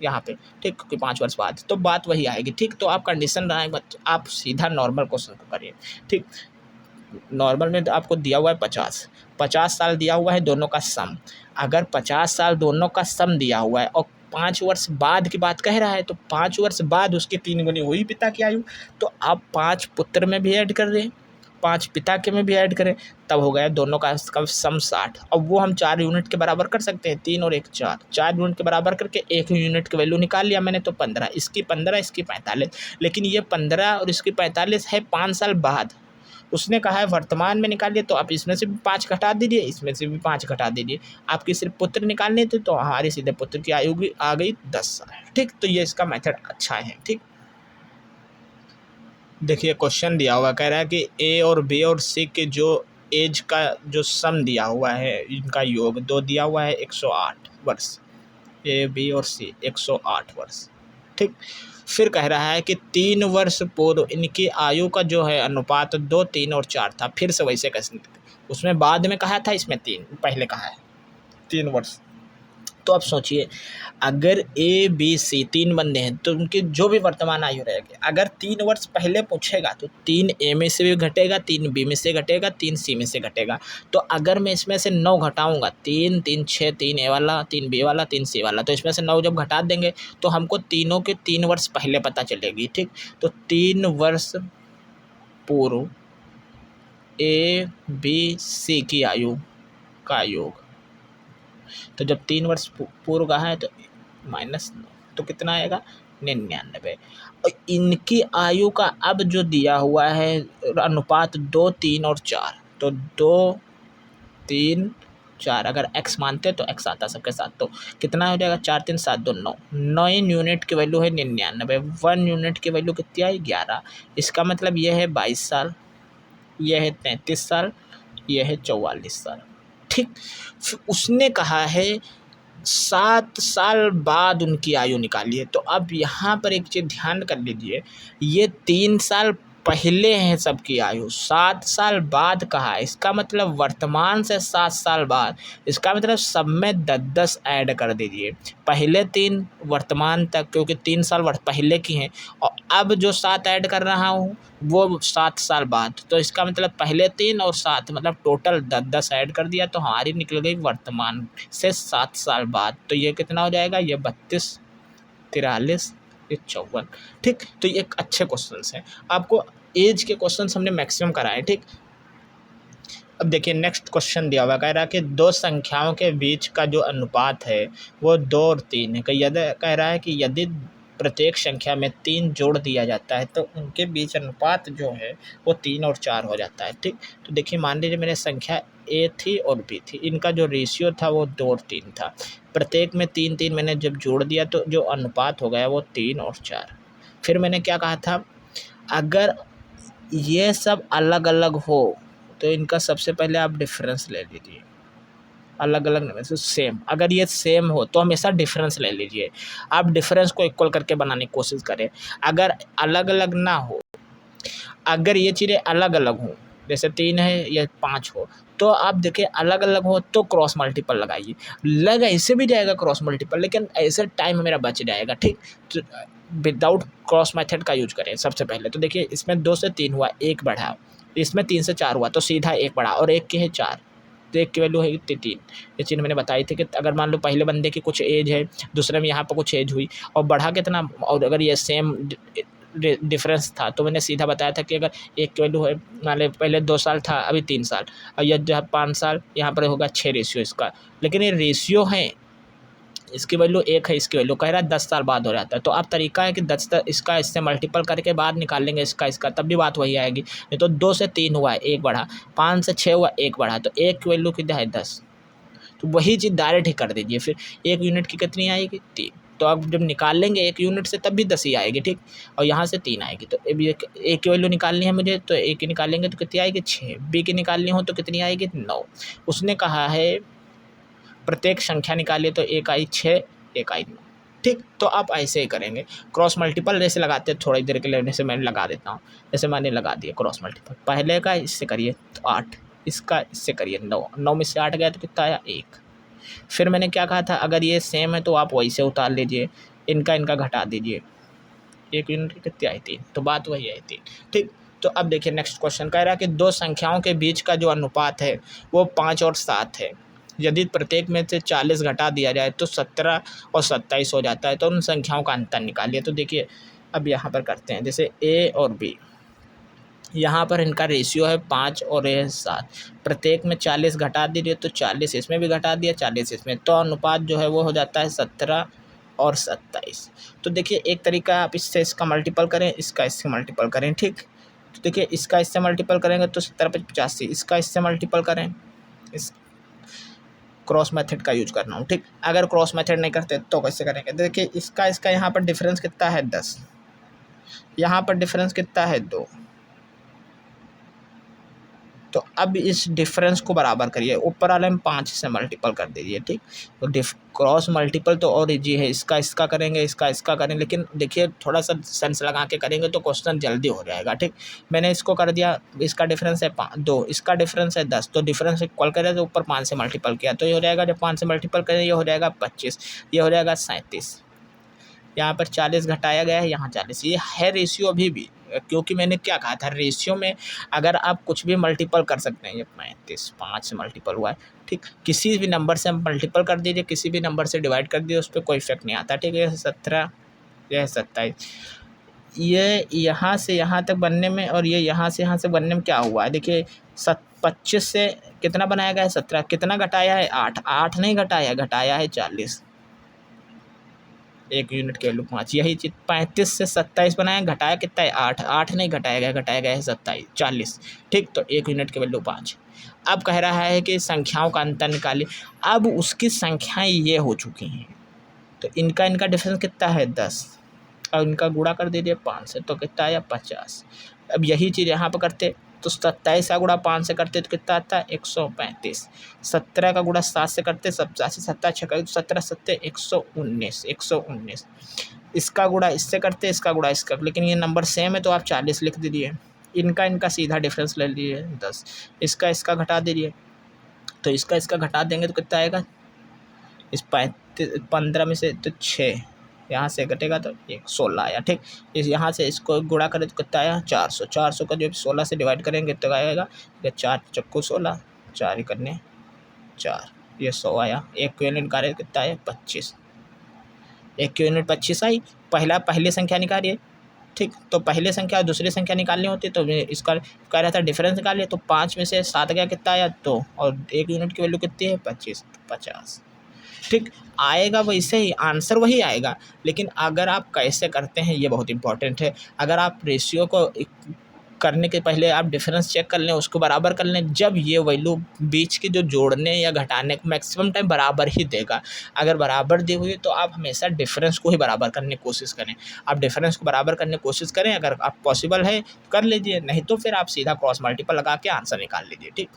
यहाँ पे। ठीक, क्योंकि 5 वर्ष बाद तो बात वही आएगी। ठीक, तो आप कंडीशन बनाए आप सीधा नॉर्मल क्वेश्चन को करिए। ठीक, नॉर्मल में तो आपको दिया हुआ है 50 साल दिया हुआ है दोनों का सम। अगर 50 साल दोनों का सम दिया हुआ है और 5 वर्ष बाद की बात कह रहा है तो 5 वर्ष बाद उसकी 3 गुनी हुई पिता की आयु। तो आप 5 पुत्र में भी ऐड कर दें, 5 पिता के में भी ऐड करें, तब हो गया दोनों का सम 60। अब वो हम 4 यूनिट के बराबर कर सकते हैं, 3 और 1 4 यूनिट के बराबर करके 1 यूनिट की वैल्यू निकाल लिया मैंने तो 15। इसकी 15 इसकी 45। लेकिन ये 15 और इसकी 45 है 5 साल बाद। उसने कहा है वर्तमान में निकालिए, तो आप इसमें से भी 5 घटा दीजिए, इसमें से भी 5 घटा दीजिए। आपकी सिर्फ पुत्र निकालने थे तो हमारे सीधे पुत्र की आयु भी आ गई 10 साल। ठीक, तो ये इसका मेथड अच्छा है। ठीक, देखिए क्वेश्चन दिया हुआ कह रहा है कि ए और बी और सी के जो एज का जो सम दिया हुआ है इनका योग 2 दिया हुआ है 108 वर्ष। ए बी और सी 108 वर्ष। ठीक, फिर कह रहा है कि 3 वर्ष पूर्व इनकी आयु का जो है अनुपात 2 3 और 4 था। फिर से वैसे कैसे, उसमें बाद में कहा था, इसमें 3 पहले कहा है 3 वर्ष। तो अब सोचिए अगर ए बी सी 3 बंदे हैं तो उनकी जो भी वर्तमान आयु रहेगी, अगर 3 वर्ष पहले पूछेगा तो 3 ए में से भी घटेगा, 3 बी में से घटेगा, 3 सी में से घटेगा। तो अगर मैं इसमें से 9 घटाऊंगा, 3 3 6, 3 ए वाला, 3 बी वाला, 3 सी वाला, तो इसमें से 9 जब घटा देंगे तो हमको तीनों के 3 वर्ष पहले पता चलेगी। ठीक, तो 3 वर्ष पूर्व ए बी सी की आयु का योग, तो जब 3 वर्ष पूर्व का है तो -9 तो कितना आएगा 99। और इनकी आयु का अब जो दिया हुआ है अनुपात 2 3 और 4, तो 2 3 4 अगर x मानते तो x आता सबके साथ, तो कितना हो जाएगा 4 3 7 2 9। 9 यूनिट की वैल्यू है 99। 1 यूनिट की वैल्यू कितनी आई 11। इसका मतलब यह है 22 साल, यह है 33 साल, यह है 44 साल। ठीक, फिर उसने कहा है 7 साल बाद उनकी आयु निकालिए। तो अब यहाँ पर एक चीज़ ध्यान कर लीजिए, ये 3 साल पहले हैं सबकी आयु, 7 साल बाद कहा है। इसका मतलब वर्तमान से 7 साल बाद, इसका मतलब सब में 10-10 ऐड कर दीजिए। पहले 3 वर्तमान तक, क्योंकि 3 साल पहले की हैं, और अब जो 7 ऐड कर रहा हूँ वो 7 साल बाद। तो इसका मतलब पहले 3 और 7 मतलब टोटल 10-10 ऐड कर दिया, तो हमारी निकल गई वर्तमान से 7 साल बाद। तो ये कितना हो जाएगा, ये 32 43 54। ठीक, तो ये एक अच्छे क्वेश्चन हैं। आपको एज के क्वेश्चन हमने मैक्सिमम कराए। ठीक, अब देखिए नेक्स्ट क्वेश्चन दिया हुआ कह रहा है कि 2 संख्याओं के बीच का जो अनुपात है वो 2 और 3 है। कह रहा है कि यदि प्रत्येक संख्या में 3 जोड़ दिया जाता है तो उनके बीच अनुपात जो है वो 3 और 4 हो जाता है। ठीक, तो देखिए मान लीजिए मेरे संख्या ए थी और बी थी, इनका जो रेशियो था वो 2 और 3 था। प्रत्येक में 3 3 मैंने जब जोड़ दिया तो जो अनुपात हो गया वो 3 और 4। फिर मैंने क्या कहा था, अगर ये सब अलग अलग हो तो इनका सबसे पहले आप डिफरेंस ले लीजिए। अलग अलग नहीं, सेम। अगर ये सेम हो तो हमेशा डिफरेंस ले लीजिए। आप डिफरेंस को इक्वल करके बनाने की कोशिश करें। अगर अलग अलग ना हो, अगर ये चीज़ें अलग अलग हों, जैसे 3 है या 5 हो, तो आप देखिए अलग अलग हो तो क्रॉस मल्टीपल लगाइए। लग ऐसे भी जाएगा क्रॉस मल्टीपल, लेकिन ऐसे टाइम मेरा बच जाएगा। ठीक, तो विदाउट क्रॉस मेथड का यूज करें सबसे पहले। तो देखिए इसमें 2 से 3 हुआ, 1 बढ़ा, इसमें 3 से 4 हुआ तो सीधा 1 बढ़ा, और 1 के है 4 तो 1 की वैल्यू है 3। ये चीज़ मैंने बताई थी कि अगर मान लो पहले बंदे की कुछ एज है, दूसरे में यहाँ पर कुछ एज हुई और बढ़ा कितना, और अगर ये सेम डिफरेंस था तो मैंने सीधा बताया था कि अगर 1 की वैल्यू है, मान लो पहले 2 साल था अभी 3 साल, और यह जो है 5 साल, यहाँ पर होगा 6 रेशियो इसका। लेकिन ये रेशियो है इसकी वैल्यू 1 है, इसकी वैल्यू कह रहा है 10 साल बाद हो जाता है। तो अब तरीका है कि 10 इसका इससे मल्टीपल करके बाद निकाल लेंगे इसका, तब भी बात वही आएगी। नहीं तो 2 से 3 हुआ है 1 बढ़ा, 5 से 6 हुआ 1 बढ़ा, तो 1 की वैल्यू कितना है 10। तो वही चीज़ डायरेक्ट ही कर दीजिए। फिर 1 यूनिट की कितनी आएगी 3। तो अब जब निकाल लेंगे 1 यूनिट से तब भी 10 ही आएगी, ठीक। और यहाँ से 3 आएगी। तो अब ये ए की वैल्यू निकालनी है मुझे, तो ए की निकालेंगे तो कितनी आएगी 6। बी की निकालनी हो तो कितनी आएगी 9। उसने कहा है प्रत्येक संख्या निकालिए, तो एक आई 6, एक आई 9, ठीक। तो आप ऐसे ही करेंगे। क्रॉस मल्टीपल जैसे लगाते हैं थोड़ी देर के लिए, जैसे मैं लगा देता हूँ। जैसे मैंने लगा दिया क्रॉस मल्टीपल, पहले का इससे करिए तो 8, इसका इससे करिए 9, 9 में से 8 गया तो कितना आया 1। फिर मैंने क्या कहा था, अगर ये सेम है तो आप वैसे उतार लीजिए, इनका घटा दीजिए। 1 यूनिट की कितनी आई 3, तो बात वही है 3, ठीक। तो अब देखिए नेक्स्ट क्वेश्चन कह रहा है कि दो संख्याओं के बीच का जो अनुपात है वो 5 और 7 है। यदि प्रत्येक में से 40 घटा दिया जाए तो 17 और 27 हो जाता है। तो उन संख्याओं का अंतर निकालिए। तो देखिए अब यहाँ पर करते हैं, जैसे ए और बी, यहाँ पर इनका रेशियो है 5 और ये है 7। प्रत्येक में 40 घटा दीजिए, तो 40 इसमें भी घटा दिया, 40 इसमें, तो अनुपात जो है वो हो जाता है 17 और 27। तो देखिए एक तरीका आप इससे इसका मल्टीपल करें, इसका इससे मल्टीपल करें, ठीक। तो देखिए इसका इससे मल्टीपल करेंगे तो 17 × 85, इसका इससे मल्टीपल करें, इस क्रॉस मेथड का यूज करना हूँ, ठीक। अगर क्रॉस मेथड नहीं करते तो कैसे करेंगे, देखिए इसका यहाँ पर डिफरेंस कितना है 10, यहाँ पर डिफरेंस कितना है 2। तो अब इस डिफरेंस को बराबर करिए, ऊपर वाले में 5 से मल्टीपल कर दीजिए, ठीक। तो क्रॉस मल्टीपल तो और इजी है, इसका करेंगे, इसका करें, लेकिन देखिए थोड़ा सा सेंस लगा के करेंगे तो क्वेश्चन जल्दी हो जाएगा, ठीक। मैंने इसको कर दिया, इसका डिफरेंस है 2, इसका डिफरेंस है 10, तो डिफरेंस इक्वल करें तो ऊपर 5 से मल्टीपल किया तो ये हो जाएगा, जब 5 से मल्टीपल करें ये हो जाएगा 25, ये हो जाएगा 37। यहाँ पर 40 घटाया गया है, यहाँ 40, ये है रेशियो अभी भी, क्योंकि मैंने क्या कहा था रेशियो में अगर आप कुछ भी मल्टीपल कर सकते हैं। ये 35 5 से मल्टीपल हुआ है, ठीक। किसी भी नंबर से मल्टीपल कर दीजिए, किसी भी नंबर से डिवाइड कर दीजिए, उस पर कोई इफेक्ट नहीं आता, ठीक है। 17, यह 27, ये यहाँ से यहाँ तक बनने में और ये यहाँ से बनने में क्या हुआ है, देखिए 25 से कितना बनाया गया है 17, कितना घटाया है 8, 8 नहीं घटाया, घटाया है 40, 1 यूनिट की वैल्यू 5। यही चीज़ 35 से 27 बनाया, घटाया कितना है 8, 8 नहीं घटाया गया, घटाया गया है 27, 40, ठीक। तो 1 यूनिट की वैल्यू 5। अब कह रहा है कि संख्याओं का अंतर निकालिए। अब उसकी संख्याएं ये हो चुकी हैं, तो इनका डिफरेंस कितना है 10, और इनका गुणा कर दीजिए 5 से, तो कितना आया 50। अब यही चीज़ यहाँ पर करते तो 27 का गुणा 5 से करते तो कितना आता है 135। 17 का गुणा 7 से करते 87, 7 6 तो 17 7 119, 119। इसका गुणा इससे करते, इसका गुणा इसका, लेकिन ये नंबर सेम है तो आप 40 लिख दीजिए। इनका सीधा डिफरेंस ले लीजिए 10, इसका घटा दीजिए, तो इसका घटा देंगे तो कितना आएगा, इस 15 में से तो 6 यहाँ से घटेगा तो 16 आया, ठीक। इस यहाँ से इसको गुणा करें तो कितना आया 400, 400 का जो 16 से डिवाइड करेंगे तो आएगा 4 चक्कू 16, 4 ही करने 4, ये 100 आया। 1 यूनिट निकाले कितना आया 25, 1 यूनिट 25 आई। पहली संख्या निकालिए, ठीक। तो पहले संख्या और दूसरी संख्या निकालनी होती है, तो इसका कह रहा था डिफरेंस निकालिए, तो 5 में से 7 गया कितना आया 2, और 1 यूनिट की वैल्यू कितनी है 25, 50, ठीक। आएगा वैसे ही आंसर वही आएगा, लेकिन अगर आप कैसे करते हैं ये बहुत इंपॉर्टेंट है। अगर आप रेशियो को करने के पहले आप डिफरेंस चेक कर लें, उसको बराबर कर लें, जब ये वैल्यू बीच की जो जोड़ने या घटाने मैक्सिमम टाइम बराबर ही देगा। अगर बराबर दी हुई तो आप हमेशा डिफरेंस को ही बराबर करने की कोशिश करें। आप डिफरेंस को बराबर करने की कोशिश करें, अगर आप पॉसिबल है कर लीजिए, नहीं तो फिर आप सीधा क्रॉस मल्टीपल लगा के आंसर निकाल लीजिए, ठीक।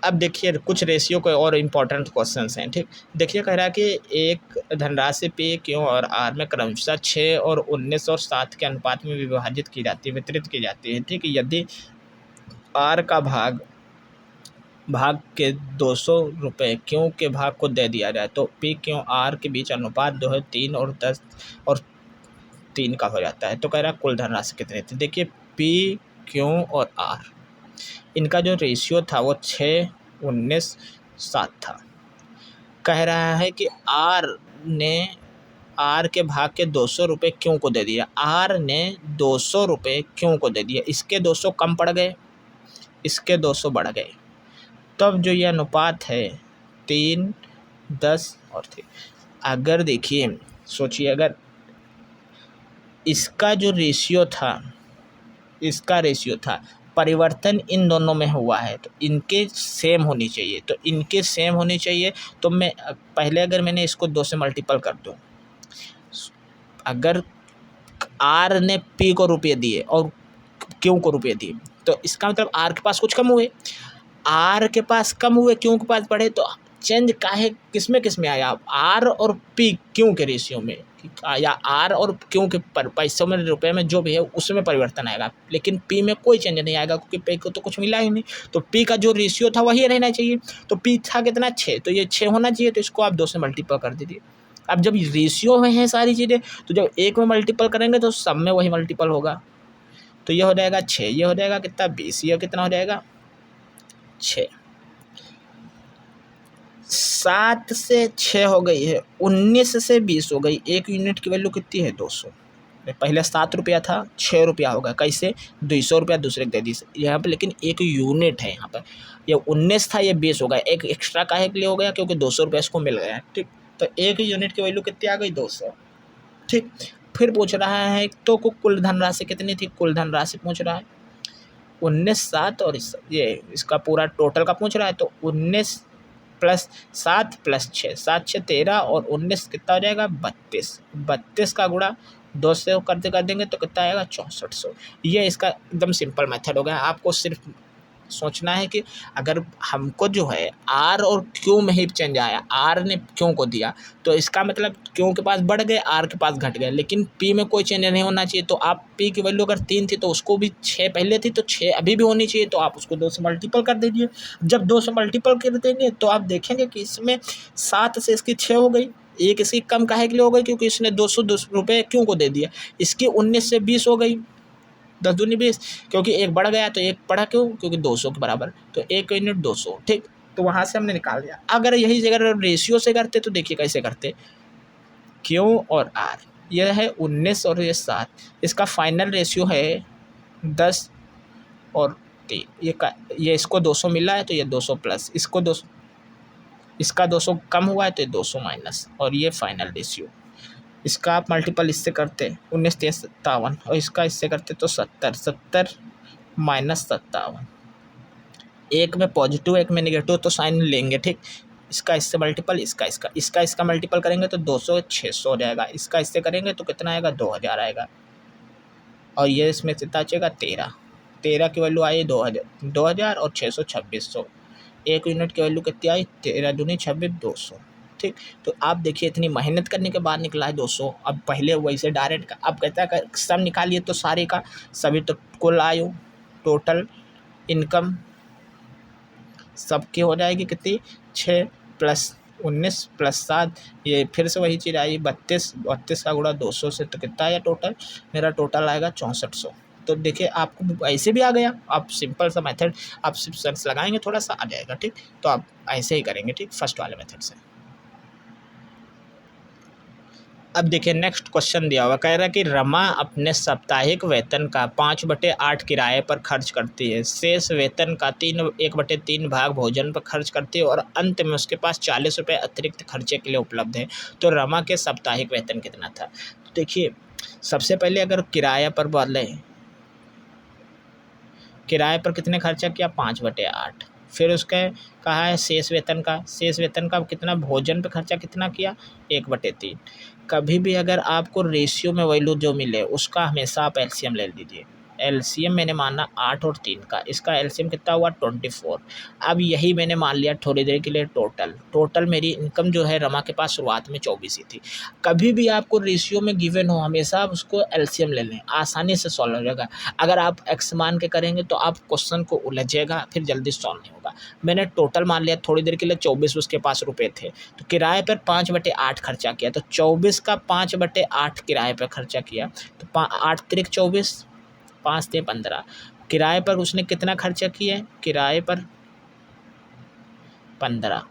अब देखिए कुछ रेशियो के और इम्पोर्टेंट क्वेश्चंस हैं, ठीक। देखिए कह रहा है कि एक धनराशि P, Q और R में क्रमशः 6 और 19 और 7 के अनुपात में विभाजित की जाती है, वितरित की जाती है, ठीक। यदि R का भाग के 200 रुपये Q के भाग को दे दिया जाए तो P, Q, R के बीच अनुपात जो है 3 और 10 और 3 का हो जाता है। तो कह रहा है कुल धनराशि कितनी थी। देखिए P, Q और R, इनका जो रेशियो था वो 6, 19, 7 था। कह रहा है कि आर के भाग के 200 रुपये क्यों को दे दिया। आर ने 200 रुपये क्यों को दे दिया, इसके 200 कम पड़ गए, इसके 200 बढ़ गए, तब जो ये अनुपात है 3, 10 और थी। अगर देखिए सोचिए, अगर इसका जो रेशियो था, इसका रेशियो था, परिवर्तन इन दोनों में हुआ है तो इनके सेम होनी चाहिए, तो इनके सेम होनी चाहिए। तो मैं पहले अगर मैंने इसको 2 से मल्टीपल कर दूँ, अगर आर ने पी को रुपये दिए और क्यू को रुपये दिए, तो इसका मतलब आर के पास कुछ कम हुए, आर के पास कम हुए, क्यू के पास बढ़े। तो चेंज काहे किस में आया, आर और पी क्यू के रेशियो में, या आर और क्यू के पैसों में, रुपए में, जो भी है उसमें परिवर्तन आएगा, लेकिन पी में कोई चेंज नहीं आएगा क्योंकि पी को तो कुछ मिला ही नहीं। तो पी का जो रेशियो था वही रहना चाहिए। तो पी था कितना, 6, तो ये 6 होना चाहिए। तो इसको आप 2 से मल्टीपल कर दीजिए। अब जब रेशियो में है सारी चीज़ें, तो जब एक में मल्टीपल करेंगे तो सब में वही मल्टीपल होगा। तो ये हो जाएगा 6, ये हो जाएगा कितना 20, ये कितना हो जाएगा 6। 7 से 6 हो गई है, 19 से 20 हो गई। एक यूनिट की वैल्यू कितनी है 200। पहले 7 रुपया था, 6 रुपया होगा, कैसे 200 रुपया दूसरे को दे दी यहाँ पे, लेकिन एक यूनिट है यहाँ पर। ये 19 था, ये 20 होगा, एक एक्स्ट्रा काहे के लिए हो गया, क्योंकि 200 रुपया इसको मिल गया। ठीक, तो एक यूनिट की वैल्यू कितनी आ गई 200। ठीक, फिर पूछ रहा है तो कुल धनराशि कितनी थी, कुल धनराशि पूछ रहा है 19, 7 और ये इसका पूरा टोटल का पूछ रहा है। तो 19 प्लस 7 प्लस 6, 7 6 13 और 19 कितना हो जाएगा 32। 32 का गुणा 2 से कर देंगे तो कितना आएगा 6400। ये इसका एकदम सिंपल मेथड हो गया। आपको सिर्फ सोचना है कि अगर हमको जो है आर और क्यू में ही चेंज आया, आर ने क्यू को दिया, तो इसका मतलब क्यू के पास बढ़ गए, आर के पास घट गए, लेकिन पी में कोई चेंज नहीं होना चाहिए। तो आप पी की वैल्यू अगर 3 थी तो उसको भी 6 पहले थी तो 6 अभी भी होनी चाहिए। तो आप उसको 2 से मल्टीपल कर दीजिए। जब 2 से मल्टीपल कर देंगे तो आप देखेंगे कि इसमें 7 से इसकी 6 हो गई, एक इसकी कम काहे के लिए हो गई, क्योंकि इसने 200 रुपये क्यों को दे दिया। इसकी 19 से 20 हो गई, 10 दूनी 20, क्योंकि एक बढ़ गया तो एक बढ़ा क्यों, क्योंकि 200 के बराबर, तो एक यूनिट 200। ठीक, तो वहाँ से हमने निकाल दिया। अगर यही जगह रेशियो से करते तो देखिए कैसे करते, क्यू और आर, यह है 19 और ये 7, इसका फाइनल रेशियो है 10 और 3। ये इसको 200 मिला है तो ये 200 प्लस, इसको 200, इसका 200 कम हुआ है तो ये 200 माइनस, और ये फाइनल रेशियो। इसका आप मल्टीपल इससे करते 19 3 57, और इसका इससे करते तो 70, 70 माइनस 57, एक में पॉजिटिव एक में नेगेटिव तो साइन लेंगे। ठीक, इसका इससे मल्टीपल, इसका मल्टीपल करेंगे तो 200 600 हो जाएगा, इसका इससे करेंगे तो कितना आएगा 2000 आएगा, और ये इसमें कितना बचेगा 13। 13 की वैल्यू आई 2000 और 600 2600। एक यूनिट की वैल्यू कितनी आई 13 दूनी 26 200। ठीक, तो आप देखिए इतनी मेहनत करने के बाद निकला है 200। अब पहले वैसे डायरेक्ट अब कहता है सब निकालिए तो सारे का सभी, तो कुल आयु टोटल इनकम सबकी हो जाएगी कितनी 6 प्लस 19 प्लस 7, ये फिर से वही चीज़ आई 32, 32 का गुणा 200 से, तो कितना आया टोटल, मेरा टोटल आएगा 6400। तो देखिए आपको ऐसे भी आ गया, आप सिंपल सा मेथड आप सिर्फ सर्च लगाएंगे थोड़ा सा आ जाएगा। ठीक, तो आप ऐसे ही करेंगे। ठीक, फर्स्ट वाले मेथड से। अब देखिए नेक्स्ट क्वेश्चन दिया हुआ, कह रहा है कि रमा अपने साप्ताहिक वेतन का 5/8 किराए पर खर्च करती है, शेष वेतन का 1/3 भाग भोजन पर खर्च करती है और अंत में उसके पास 40 रुपये अतिरिक्त खर्चे के लिए उपलब्ध है। तो रमा के साप्ताहिक वेतन कितना था। तो देखिए सबसे पहले अगर किराया पर बोले, किराए पर कितने खर्चा किया 5/8, फिर उसका कहा है शेष वेतन का, शेष वेतन का कितना, भोजन पे खर्चा कितना किया 1/3। कभी भी अगर आपको रेशियो में वैल्यू जो मिले उसका हमेशा आप एलसीएम ले लीजिए। एलसीएम मैंने माना 8 और 3 का, इसका एलसीएम कितना हुआ 24। अब यही मैंने मान लिया थोड़ी देर के लिए टोटल मेरी इनकम जो है रमा के पास शुरुआत में 24 ही थी। कभी भी आपको रेशियो में गिवन हो हमेशा आप उसको एलसीएम ले लें, आसानी से सॉल्व हो जाएगा। अगर आप एक्स मान के करेंगे तो आप क्वेश्चन को उलझेगा, फिर जल्दी सॉल्व नहीं होगा। मैंने टोटल मान लिया थोड़ी देर के लिए 24 उसके पास रुपए थे, तो किराए पर 5/8 खर्चा किया, तो 24 का 5/8 किराए पर खर्चा किया, तो 8 त्रिक 24, 5 × 15। किराए पर उसने कितना खर्चा किया, किराए पर 15,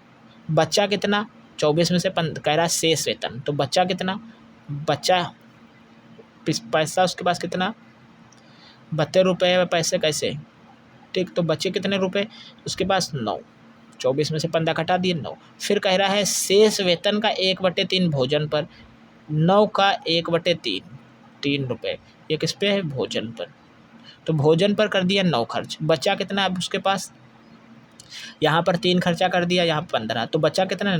बच्चा कितना 24 में से कह रहा है शेष वेतन, तो बच्चा कितना, बच्चा पैसा उसके पास कितना 72 रुपये, पैसे कैसे। ठीक, तो बचे कितने रुपए उसके पास 9, 24 में से 15 घटा दिए 9। फिर कह रहा है शेष वेतन का 1/3 भोजन पर, 9 का 1/3 ₹3, ये किस पे है? भोजन पर। तो भोजन पर कर दिया 9 खर्च, बचा कितना अब उसके पास? यहाँ पर 3 खर्चा कर दिया, यहाँ 15, तो बचा कितना?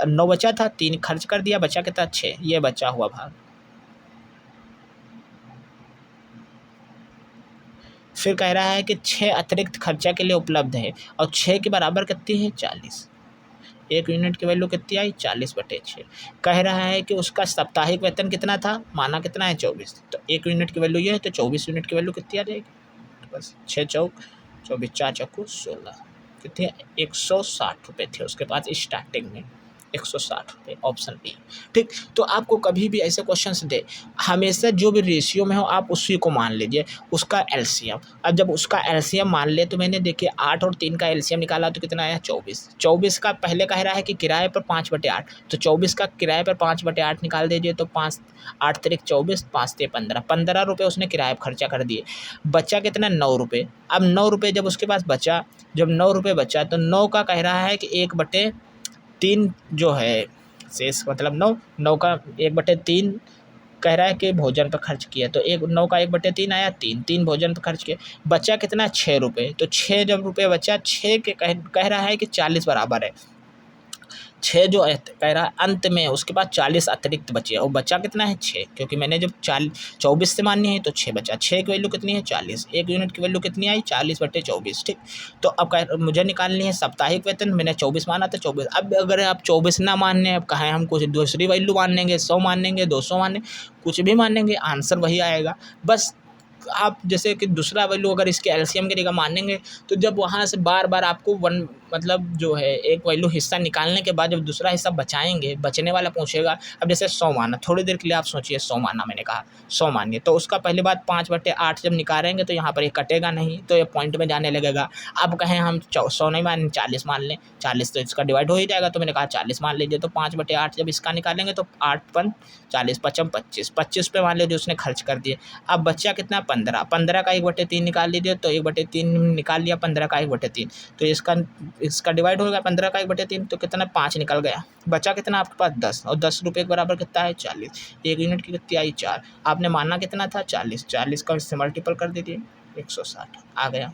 9 बचा था, 3 खर्च कर दिया, बचा कितना? 6, ये बचा हुआ भाग। फिर कह रहा है कि 6 अतिरिक्त खर्चा के लिए उपलब्ध है और 6 के बराबर कितनी है? 40। 1 यूनिट की वैल्यू कितनी आई? 40/6। कह रहा है कि उसका साप्ताहिक वेतन कितना था? माना कितना है? 24। तो 1 यूनिट की वैल्यू ये है, तो 24 यूनिट की वैल्यू कितनी आ जाएगी? तो बस 6 चौक 24, 4 चौको 16, कितने? ₹160 थे उसके पास स्टार्टिंग में, ₹160, ऑप्शन बी। ठीक, तो आपको कभी भी ऐसे क्वेश्चंस दे, हमेशा जो भी रेशियो में हो आप उसी को मान लीजिए, उसका एलसीएम। अब जब उसका एलसीएम मान ले, तो मैंने देखिए 8 और 3 का एलसीएम निकाला तो कितना आया? 24। 24 का पहले कह रहा है कि किराए पर 5/8, तो 24 का किराए पर 5/8 निकाल दीजिए, तो 5 8 तिरिक 24, 5 ते 15, ₹15 उसने किराए पर खर्चा कर दिए। बचा कितना? ₹9। अब ₹9 जब उसके पास बचा, जब ₹9 बचा, तो 9 का कह रहा है कि 1/3 जो है शेष, मतलब 9, 9 का 1/3 कह रहा है कि भोजन पर खर्च किया, तो 9 का 1/3 आया, 3 भोजन पर खर्च किया, बचा कितना? ₹6। तो 6 जब रुपये बचा, 6 के कह रहा है कि 40 बराबर है। 6 जो कह रहा है अंत में उसके पास 40 अतिरिक्त बचे, और बचा कितना है? 6, क्योंकि मैंने जब 24 से मानी है तो 6 बचा। 6 की वैल्यू कितनी है? 40। 1 यूनिट की वैल्यू कितनी आई? 40/24। ठीक, तो अब मुझे निकालनी है साप्ताहिक वेतन। मैंने 24 माना था, 24। अब अगर आप 24 ना मानने, अब कहें हम कुछ दूसरी वैल्यू मानेंगे, 100 मानेंगे, 200 मानेंगे, कुछ भी मानेंगे, आंसर वही आएगा। बस आप जैसे कि दूसरा वैल्यू अगर इसके एलसीएम की जगह मानेंगे, तो जब वहाँ से बार बार आपको मतलब जो है एक वैल्यू हिस्सा निकालने के बाद जब दूसरा हिस्सा बचाएंगे, बचने वाला पूछेगा। अब जैसे 100 माना, थोड़ी देर के लिए आप सोचिए, 100 माना, मैंने कहा 100 मानिए, तो उसका पहली बात 5/8 जब निकालेंगे तो यहाँ पर ये कटेगा नहीं, तो ये पॉइंट में जाने लगेगा। अब कहें हम 100 नहीं मान, 40 मान लें, 40 तो इसका डिवाइड हो ही जाएगा, तो मैंने कहा 40 मान लीजिए। तो 5/8 जब इसका निकालेंगे तो 8×5 40, 5×5 25 पे मान लीजिए उसने खर्च कर दिए। अब बच्चा कितना? 15। 15 का 1/3 निकाल लीजिए, तो 1/3 निकाल लिया, 15 का 1/3, तो इसका डिवाइड होगा 15 का 1/3, तो कितना? 5 निकल गया। बचा कितना आपके पास? 10, और 10 रुपये के बराबर कितना है? 40। 1 यूनिट की कितनी आई? 4। आपने माना कितना था? 40। 40 का इससे मल्टीपल कर दीजिए, 160 आ गया।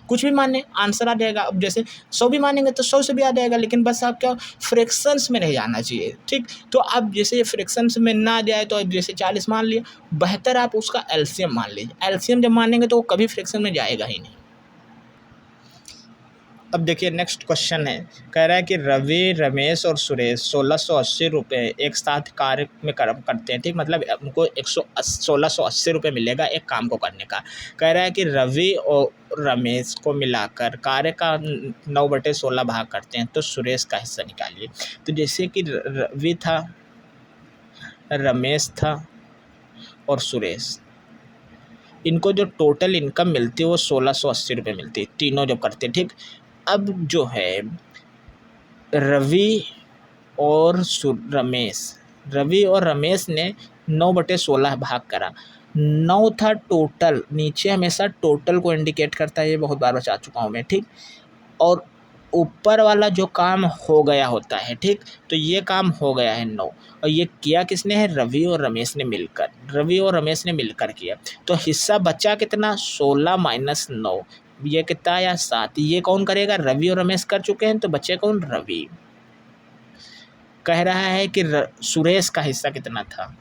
कुछ भी माने आंसर आ जाएगा। अब जैसे 100 भी मानेंगे तो 100 से भी आ जाएगा, लेकिन बस आप क्या, फ्रैक्शंस में नहीं जाना चाहिए। ठीक, तो अब जैसे फ्रैक्शंस में ना जाए, तो अब जैसे 40 मान लिया, बेहतर आप उसका एलसीएम मान लीजिए। एलसीएम जब मानेंगे तो वो कभी फ्रैक्शन में जाएगा ही नहीं। अब देखिए नेक्स्ट क्वेश्चन है, कह रहा है कि रवि, रमेश और सुरेश 1680 एक साथ कार्य में कर्म करते हैं। ठीक, मतलब उनको 1680 मिलेगा एक काम को करने का। कह रहा है कि रवि और रमेश को मिलाकर कार्य का 9/16 भाग करते हैं, तो सुरेश का हिस्सा निकालिए। तो जैसे कि रवि था, रमेश था और सुरेश, इनको जो टोटल इनकम मिलती है वो 1680 मिलती है, तीनों जब करते हैं। ठीक, अब जो है रवि और रमेश ने 9/16 भाग करा। 9 था टोटल, नीचे हमेशा टोटल को इंडिकेट करता है, ये बहुत बार बता चुका हूँ मैं। ठीक, और ऊपर वाला जो काम हो गया होता है। ठीक, तो ये काम हो गया है 9, और ये किया किसने है? रवि और रमेश ने मिलकर किया। तो हिस्सा बचा कितना? 16 - 9, ये कितना आया? 7। ये कौन करेगा? रवि और रमेश कर चुके हैं, तो बचे कौन? रवि। कह रहा है कि सुरेश का हिस्सा कितना था?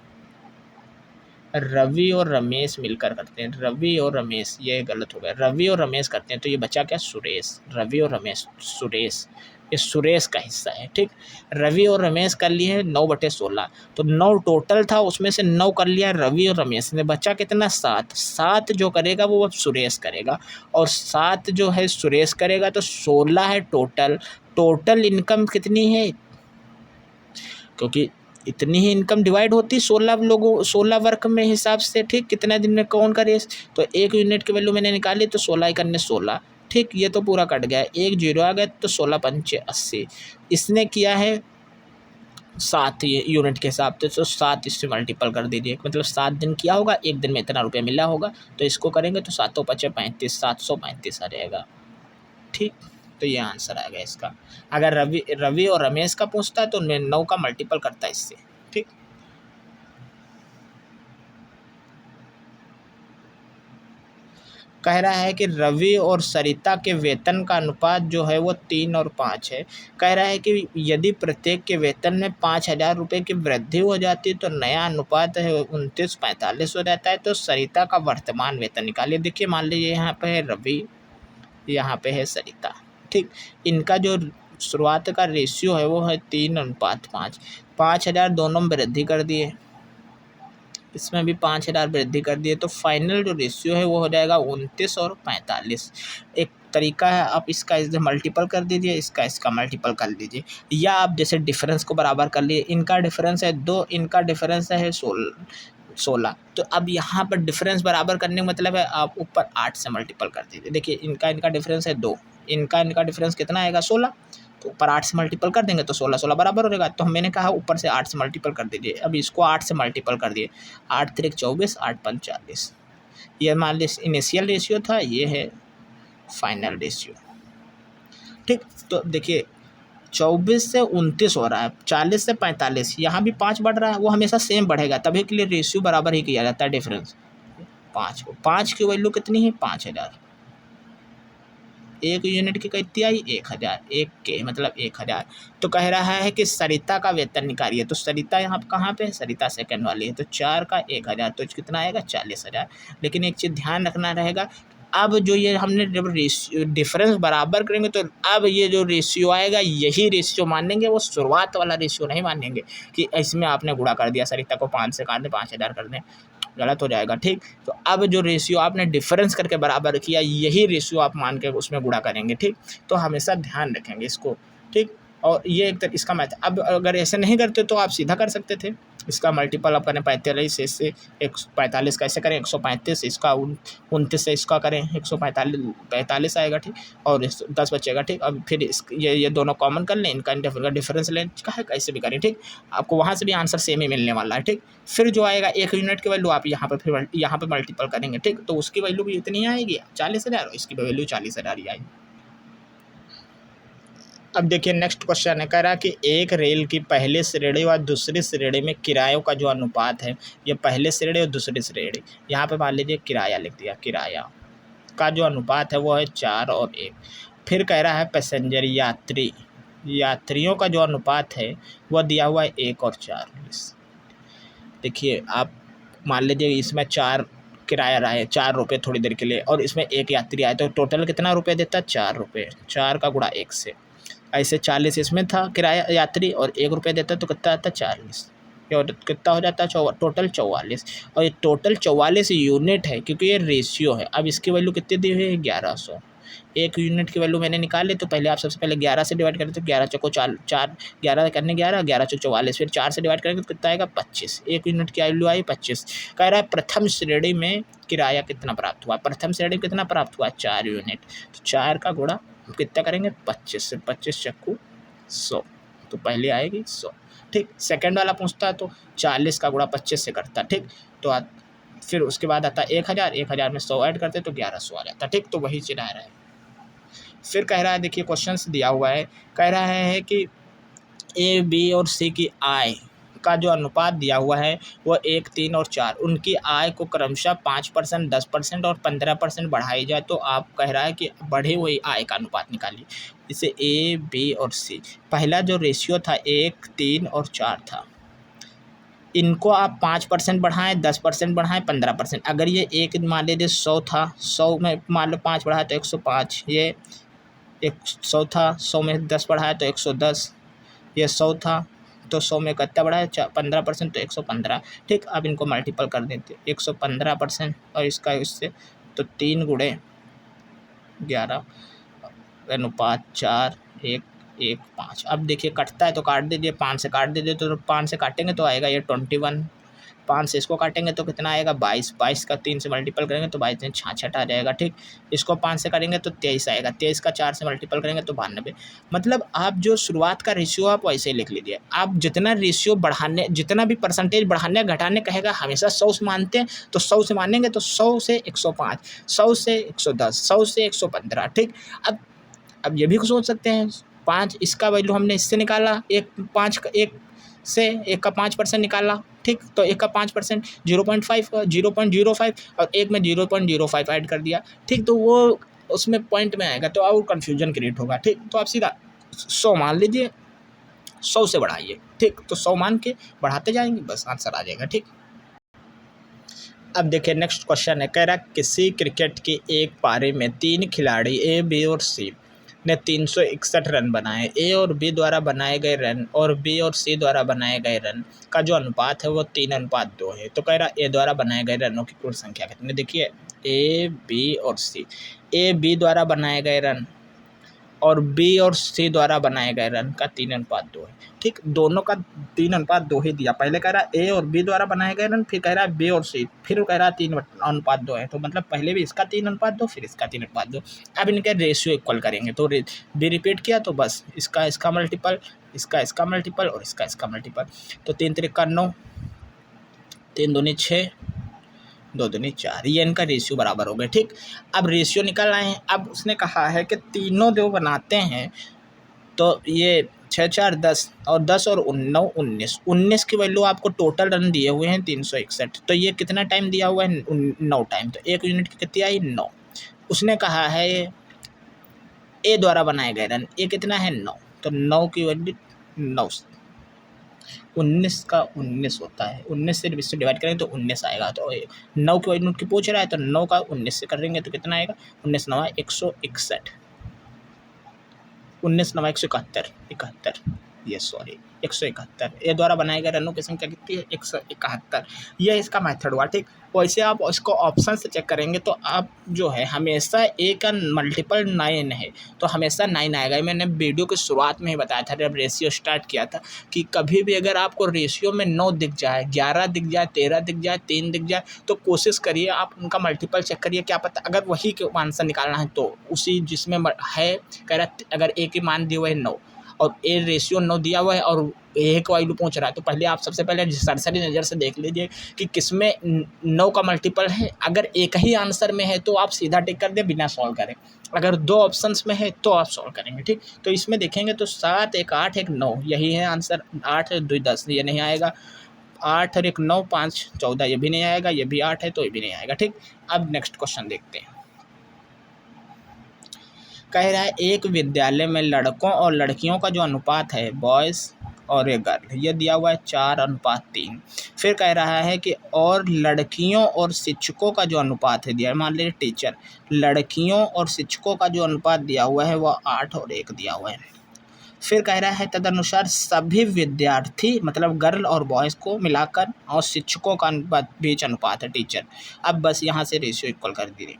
रवि और रमेश मिलकर करते हैं, रवि और रमेश, ये गलत हो गया, रवि और रमेश करते हैं, तो ये बचा क्या? सुरेश। रवि और रमेश, सुरेश, ये सुरेश का हिस्सा है। ठीक, रवि और रमेश कर लिए हैं 9/16, तो 9 टोटल था, उसमें से 9 कर लिया रवि और रमेश ने, बचा कितना? 7। 7 जो करेगा वो अब सुरेश करेगा, और 7 जो है सुरेश करेगा, तो 16 है टोटल। टोटल इनकम कितनी है? क्योंकि इतनी ही इनकम डिवाइड होती 16 वर्क में हिसाब से। ठीक, कितने दिन में कौन करे, तो 1 यूनिट की वैल्यू मैंने निकाली, तो 16 करने 16। ठीक, ये तो पूरा कट गया, 1 0 आ गया, तो 16×5 80। इसने किया है 7 यूनिट के हिसाब से, तो 7 इससे मल्टीपल कर दीजिए, मतलब 7 दिन किया होगा, 1 दिन में इतना रुपया मिला होगा, तो इसको करेंगे तो 7×5 = 35, 735 आ जाएगा। ठीक। तो ये आंसर आएगा इसका। अगर रवि और रमेश का पूछता है तो 9 का मल्टीपल करता है इससे, ठीक। कह रहा है कि रवि और सरिता के वेतन का अनुपात जो है वो 3 और 5 है। कह रहा है कि यदि प्रत्येक के वेतन में 5,000 रुपये की वृद्धि हो जाती है तो नया अनुपात है 29-45 हो जाता है। तो सरिता का वर्तमान वेतन निकालिए। देखिए मान लीजिए यहाँ पे है रवि, यहाँ पे है सरिता, ठीक। इनका जो शुरुआत का रेशियो है वो है 3:5। 5,000 दोनों में वृद्धि कर दिए, इसमें भी 5,000 वृद्धि कर दिए, तो फाइनल जो रेशियो है वो हो जाएगा 29 और 45। एक तरीका है, आप इसका इससे मल्टीपल कर दीजिए, इसका मल्टीपल कर दीजिए, या आप जैसे डिफरेंस को बराबर कर लिए। इनका डिफरेंस है 2, इनका डिफरेंस है 16। तो अब यहाँ पर डिफरेंस बराबर करने का मतलब है आप ऊपर 8 से मल्टीपल कर दीजिए। देखिए इनका डिफरेंस है 2, इनका डिफरेंस कितना आएगा 16, तो ऊपर 8 से मल्टीपल कर देंगे तो 16 बराबर हो जाएगा। तो मैंने कहा ऊपर से 8 से मल्टीपल कर दीजिए। अब इसको 8 से मल्टीपल कर दिए, 8 3 24, 8 5 40। ये मान लीजिए इनिशियल रेशियो था, ये है फाइनल रेशियो, ठीक। तो देखिए 24 से 29 हो रहा है, 40 से 45, यहाँ भी 5 बढ़ रहा है, वो हमेशा सेम बढ़ेगा, तभी के लिए रेशियो बराबर ही किया जाता है। डिफरेंस 5 की वैल्यू कितनी है 5,000, एक यूनिट की कितनी आई 1,000, एक के मतलब 1,000। तो कह रहा है कि सरिता का वेतन निकालिए। तो सरिता यहाँ कहाँ पे है, सरिता सेकंड वाली है, तो 4 का 1,000 तो कितना आएगा 40,000। लेकिन एक चीज़ ध्यान रखना रहेगा, अब जो ये हमने जब रेशियो डिफरेंस बराबर करेंगे तो अब ये जो रेशियो आएगा यही रेशियो मानेंगे, वो शुरुआत वाला रेशियो नहीं मानेंगे कि इसमें आपने गुणा कर दिया, सरिता को 5 से काट दें 5,000 कर दें, गलत हो जाएगा, ठीक। तो अब जो रेशियो आपने डिफरेंस करके बराबर किया यही रेशियो आप मान के उसमें गुणा करेंगे, ठीक। तो हमेशा ध्यान रखेंगे इसको, ठीक। और ये एक इसका मैथ। अब अगर ऐसे नहीं करते तो आप सीधा कर सकते थे, इसका मल्टीपल आप करें 45 से 145 कैसे करें 135, इसका 29 से इसका करें 145 आएगा, ठीक। और 10 बचेगा, ठीक। अब फिर ये दोनों कॉमन कर लें, इनका डिफरेंस लें, चाहे कैसे भी करें, ठीक। आपको वहाँ से भी आंसर सेम ही मिलने वाला है, ठीक। फिर जो आएगा 1 यूनिट की वैल्यू आप यहाँ पर फिर यहाँ पर मल्टीपल करेंगे, ठीक। तो उसकी वैल्यू भी इतनी आएगी 40,000 और इसकी वैल्यू 40,000 ही आएगी। अब देखिए नेक्स्ट क्वेश्चन है, कह रहा है कि एक रेल की पहली श्रेणी व दूसरी श्रेणी में किरायों का जो अनुपात है, ये पहले श्रेणी और दूसरी श्रेणी, यहाँ पे मान लीजिए किराया लिख दिया, किराया का जो अनुपात है वो है 4 और 1। फिर कह रहा है पैसेंजर यात्रियों का जो अनुपात है वह दिया हुआ है 1 और 4। देखिए आप मान लीजिए इसमें 4 किराया रहा है 4 रुपये थोड़ी देर के लिए, और इसमें 1 यात्री आए तो टोटल कितना रुपये देता है 4 रुपये, 4 का गुणा 1 से, ऐसे 40 इसमें था किराया यात्री और 1 रुपये देता तो कितना आता 40, और कितना हो जाता है टोटल 44। और ये टोटल 44 यूनिट है क्योंकि ये रेशियो है। अब इसकी वैल्यू कितनी दी हुई है 1100। एक यूनिट की वैल्यू मैंने निकाली, तो पहले आप सबसे पहले 11 से डिवाइड करें तो 11 चौको 4, 11 करने 11 चौक 44, फिर 4 से डिवाइड करेंगे तो कितना आएगा 25। एक यूनिट की वैल्यू आई 25। कह रहा है प्रथम श्रेणी में किराया कितना प्राप्त हुआ, प्रथम श्रेणी में कितना प्राप्त हुआ 4 यूनिट, तो 4 का गुणा कितना करेंगे 25 से, 25 चक्कू 100, तो पहले आएगी 100, ठीक। सेकंड वाला पूछता है तो 40 का गुणा 25 से करता, ठीक। तो फिर उसके बाद आता 1,000, 1,000 में 100 ऐड करते तो 1100 आ जाता, ठीक। तो वही चीज़ आ रहा है। फिर कह रहा है देखिए क्वेश्चंस दिया हुआ है, कह रहा है कि ए बी और सी की आय का जो अनुपात दिया हुआ है वो 1, 3 और 4, उनकी आय को क्रमशः 5%, 10% और 15% बढ़ाई जाए तो आप कह रहा है कि बढ़ी हुई आय का अनुपात निकालिए। इसे ए बी और सी, पहला जो रेशियो था 1, 3 और 4 था, इनको आप 5% बढ़ाएं, 10% बढ़ाएं, 15%। अगर ये एक मान लीजिए 100 था, 100 में मान लो 5 बढ़ाए तो 105, ये 100 था, 100 में 10 बढ़ाया तो 110, ये 100 था तो 100 में कितना बढ़ा है 15% तो 115, ठीक। अब इनको मल्टीपल कर देते 115% और इसका इससे, तो 3 गुणे 11 अनुपात 4, 1, 1, 5। अब देखिए कटता है तो काट दीजिए, 5 से काट दीजिए तो 5 से काटेंगे तो आएगा ये 21, 5 से इसको काटेंगे तो कितना आएगा 22, 22 का 3 से मल्टीपल करेंगे तो 22 में 66 आ जाएगा, ठीक। इसको 5 से करेंगे तो 23 आएगा, 23 का 4 से मल्टीपल करेंगे तो 92। मतलब आप जो शुरुआत का रेशियो आप वैसे ही लिख लीजिए। आप जितना रेशियो बढ़ाने, जितना भी परसेंटेज बढ़ाने घटाने कहेगा हमेशा 100 से मानते हैं तो 100 से मानेंगे तो 100 से 105, 100 से 110, 100 से 115, ठीक। अब अब ये भी सोच सकते हैं 5 इसका वैल्यू हमने इससे निकाला, एक 5 का 1 से 1 का 5% निकाला, ठीक, तो 1 का 5% 0.5 0.05 और 1 में 0.05 ऐड कर दिया, ठीक, तो वो उसमें पॉइंट में आएगा तो और कन्फ्यूजन क्रिएट होगा, ठीक, तो आप सीधा 100 मान लीजिए, 100 से बढ़ाइए, ठीक, तो 100 मान के बढ़ाते जाएंगे, बस आंसर आ जाएगा, ठीक। अब देखिए नेक्स्ट क्वेश्चन है, कह रहा किसी क्रिकेट के एक पारी में 3 खिलाड़ी ए, बी और सी ने 361 रन बनाए। ए और बी द्वारा बनाए गए रन और बी और सी द्वारा बनाए गए रन का जो अनुपात है वो 3:2 है। तो कह रहा ए द्वारा बनाए गए रनों की कुल संख्या कितनी। देखिए ए, बी और सी, ए बी द्वारा बनाए गए रन और बी और सी द्वारा बनाए गए रन का 3:2 है, ठीक, दोनों का 3:2 ही दिया। पहले कह रहा है ए और बी द्वारा बनाए गए रन, फिर कह रहा है बी और सी, फिर कह रहा है 3:2 है, तो मतलब पहले भी इसका 3:2 फिर इसका 3:2। अब इनके रेशियो इक्वल करेंगे, तो बी रिपीट किया तो बस इसका मल्टीपल, इसका मल्टीपल और इसका मल्टीपल, तो 3 त्रिका 9, 3 दूनी 6, 2 दूनी 4, ये इनका रेशियो बराबर हो गया, ठीक। अब रेशियो निकल आए हैं। अब उसने कहा है कि तीनों जो बनाते हैं तो ये 6 4 10 और 10 और 9 19, 19 की वैल्यू आपको टोटल रन दिए हुए हैं 361, तो ये कितना टाइम दिया हुआ है 9 टाइम, तो 1 यूनिट की कितनी आई 9। उसने कहा है ए द्वारा बनाए गए रन, ये कितना है 9, तो 9 की वैल्यू 9, 19 का 19 होता है, 19 से इससे डिवाइड करेंगे तो 19 आएगा, तो 9 की वैल्यू की पूछ रहा है तो 9 का 19 से करेंगे तो कितना आएगा 19 9 161, 19 9 171, 71, ये सॉरी 171, ए द्वारा बनाए गए रनों की संख्या कितनी है 171, ये इसका मेथड हुआ, ठीक। वैसे आप इसको ऑप्शन से चेक करेंगे तो आप जो है हमेशा ए का मल्टीपल 9 है तो हमेशा 9 आएगा। मैंने वीडियो की शुरुआत में ही बताया था जब रेशियो स्टार्ट किया था कि कभी भी अगर आपको रेशियो में 9 दिख जाए, 11 दिख जाए, 13 दिख जाए, 3 दिख जाए तो कोशिश करिए आप उनका मल्टीपल चेक करिए, क्या पता अगर वही के आंसर निकालना है तो उसी जिसमें है, कह रहा अगर ए के मान दिए हुए 9 और ए रेशियो 9 दिया हुआ है और ए का वैल्यू पूछ रहा है तो पहले आप सबसे पहले सरसरी नज़र से देख लीजिए कि किसमें 9 का मल्टीपल है। अगर एक ही आंसर में है तो आप सीधा टिक कर दे बिना सॉल्व करें, अगर 2 ऑप्शंस में है तो आप सॉल्व करेंगे, ठीक। तो इसमें देखेंगे तो 7 1 8 1 9 यही है आंसर, 8 2 10 ये नहीं आएगा, 8 और 1 9 5 14 ये भी नहीं आएगा, ये भी 8 है तो ये भी नहीं आएगा, ठीक। अब नेक्स्ट क्वेश्चन देखते हैं। कह रहा है एक विद्यालय में लड़कों और लड़कियों का जो अनुपात है बॉयज़ और ये गर्ल ये दिया हुआ है 4:3। फिर कह रहा है कि और लड़कियों और शिक्षकों का जो अनुपात है दिया, मान लीजिए टीचर, लड़कियों और शिक्षकों का जो अनुपात दिया हुआ है वह 8 और 1 दिया हुआ है। फिर कह रहा है तदनुसार सभी विद्यार्थी मतलब गर्ल और बॉयज़ को मिलाकर और शिक्षकों का बीच अनुपात है टीचर। अब बस यहाँ से रेशियो इक्वल कर दीजिए,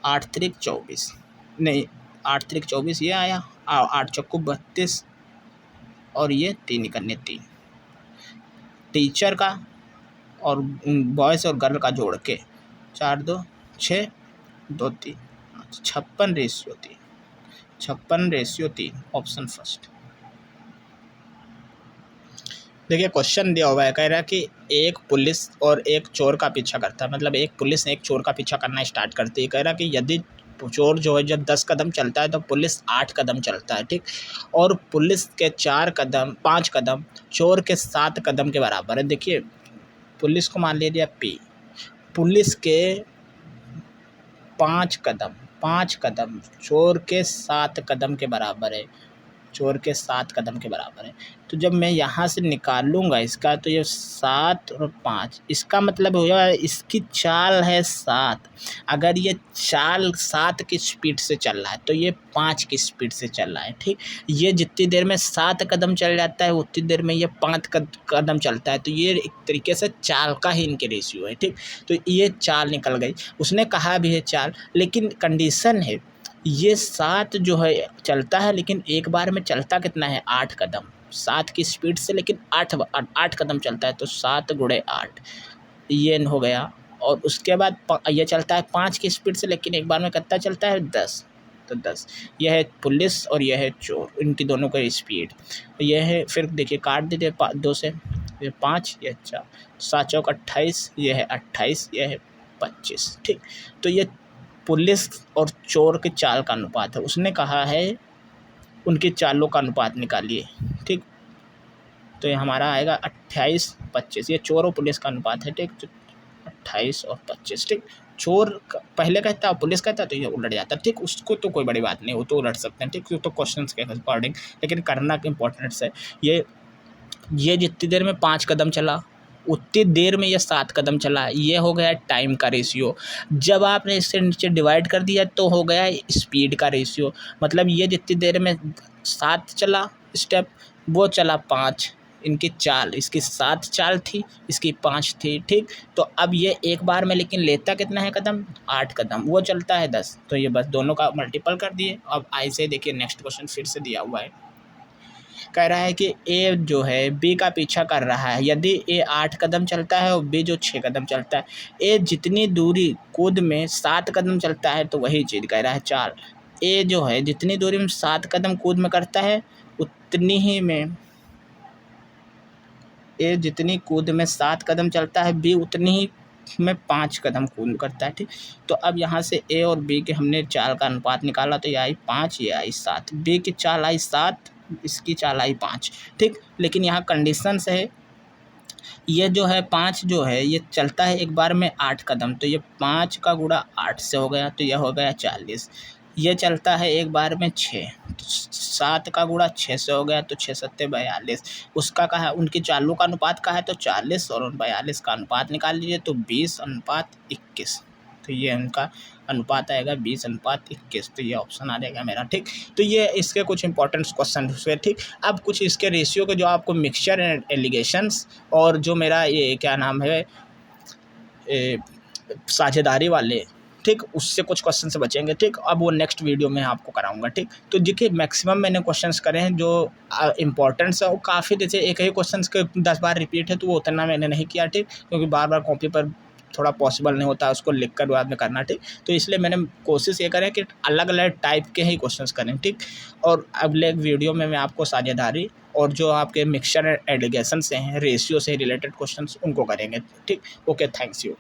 8 त्रिक 24 नहीं 8 त्रिक 24 ये आया, 8 चक्कू 32 और ये 3 निकलने 3 टीचर का और बॉयज़ और गर्ल का जोड़ के 4 2 6 2 3 56 रेशियो 3, 56 रेशियो 3 ऑप्शन फर्स्ट। देखिए क्वेश्चन दिया हुआ है, कह रहा है कि एक पुलिस और एक चोर का पीछा करता है, मतलब एक पुलिस एक चोर का पीछा करना स्टार्ट करती है। कह रहा है कि यदि चोर जो है जब 10 कदम चलता है तो पुलिस 8 कदम चलता है, ठीक, और पुलिस के 5 कदम चोर के 7 कदम के बराबर है। देखिए पुलिस को मान लीजिए पी, पुलिस के 5 कदम चोर के 7 कदम के बराबर है, चोर के 7 कदम के बराबर है। तो जब मैं यहाँ से निकालूंगा इसका तो ये 7 और 5, इसका मतलब हो जाएगा इसकी चाल है 7, अगर ये चाल 7 की स्पीड से चल रहा है तो ये 5 की स्पीड से चल रहा है, ठीक। ये जितनी देर में 7 कदम चल जाता है उतनी देर में ये 5 कदम चलता है, तो ये एक तरीके से चाल का ही इनके रेशियो है, ठीक। तो ये चाल निकल गई, उसने कहा भी है चाल, लेकिन कंडीशन है ये 7 जो है चलता है लेकिन एक बार में चलता कितना है 8 कदम, 7 की स्पीड से लेकिन 8 कदम चलता है, तो 7 गुणे 8 ये हो गया। और उसके बाद ये चलता है 5 की स्पीड से लेकिन एक बार में कितना चलता है 10, तो 10 यह है पुलिस और यह है चोर, इनकी दोनों का स्पीड यह है। फिर देखिए काट दीजिए 2 से, ये 5 ये 4, 7 चौक 28, यह है 28, यह है 25, ठीक। तो ये पुलिस और चोर के चाल का अनुपात है। उसने कहा है उनकी चालों का अनुपात निकालिए, ठीक। तो ये हमारा आएगा 28-25, ये चोर और पुलिस का अनुपात है, ठीक। 28 और 25, ठीक। चोर पहले कहता है पुलिस कहता है तो ये उलट जाता है, ठीक। उसको तो कोई बड़ी बात नहीं, वो तो उलट सकते हैं, ठीक। तो क्वेश्चन के अकॉर्डिंग, लेकिन करना इम्पोर्टेंट है। ये जितनी देर में 5 कदम चला उतनी देर में ये 7 कदम चला, ये हो गया टाइम का रेशियो। जब आपने इससे नीचे डिवाइड कर दिया तो हो गया स्पीड का रेशियो। मतलब ये जितनी देर में 7 चला स्टेप, वो चला 5, इनकी चाल, इसकी 7 चाल थी, इसकी 5 थी, ठीक। तो अब ये एक बार में लेकिन लेता कितना है कदम, 8 कदम, वो चलता है 10। तो ये बस दोनों का मल्टीपल कर दिए। अब ऐसे देखिए नेक्स्ट क्वेश्चन फिर से दिया हुआ है, कह रहा है कि ए जो है बी का पीछा कर रहा है। यदि ए 8 कदम चलता है और बी जो 6 कदम चलता है, ए जितनी दूरी कूद में 7 कदम चलता है, तो वही चीज़ कह रहा है चाल। ए जो है जितनी दूरी में 7 कदम कूद में करता है उतनी ही में, ए जितनी कूद में 7 कदम चलता है, बी उतनी ही में 5 कदम कूद करता है, ठीक। तो अब यहाँ से ए और बी के हमने चाल का अनुपात निकाला, तो ये आई 5, ये आई 7। बी की चाल आई 7, इसकी चाल आई 5, ठीक। लेकिन यहाँ कंडीशन है, ये जो है 5 जो है ये चलता है एक बार में 8 कदम, तो ये 5 का गुणा 8 से हो गया, तो यह हो गया 40। ये चलता है एक बार में 6, 7 का गुणा 6 से हो गया, तो 6 सत्ते 42। उसका कहा है उनकी चालों का अनुपात का है, तो 40 और 42 का अनुपात निकाल लीजिए, तो 20:21। तो ये उनका अनुपात आएगा 20:21। तो ये ऑप्शन आ जाएगा मेरा, ठीक। तो ये इसके कुछ इंपॉर्टेंट क्वेश्चन हुए, ठीक। अब कुछ इसके रेशियो के जो आपको मिक्सचर एंड एलिगेशंस और जो मेरा ये क्या नाम है साझेदारी वाले, ठीक, उससे कुछ क्वेश्चन से बचेंगे, ठीक। अब वो नेक्स्ट वीडियो में आपको कराऊंगा, ठीक। तो देखिए मैक्सिमम मैंने क्वेश्चंस करे हैं जो इंपॉर्टेंट्स है, वो काफ़ी, जैसे एक ही क्वेश्चन के 10 बार रिपीट है तो वो उतना मैंने नहीं किया, ठीक। क्योंकि बार बार कॉपी पर थोड़ा पॉसिबल नहीं होता उसको लिख कर बाद में करना, ठीक। तो इसलिए मैंने कोशिश ये करें कि अलग अलग टाइप के ही क्वेश्चंस करें, ठीक। और अगले वीडियो में मैं आपको साझेदारी और जो आपके मिक्सचर एलिगेशन से हैं, रेशियो से रिलेटेड क्वेश्चंस, उनको करेंगे, ठीक। Okay, thanks you.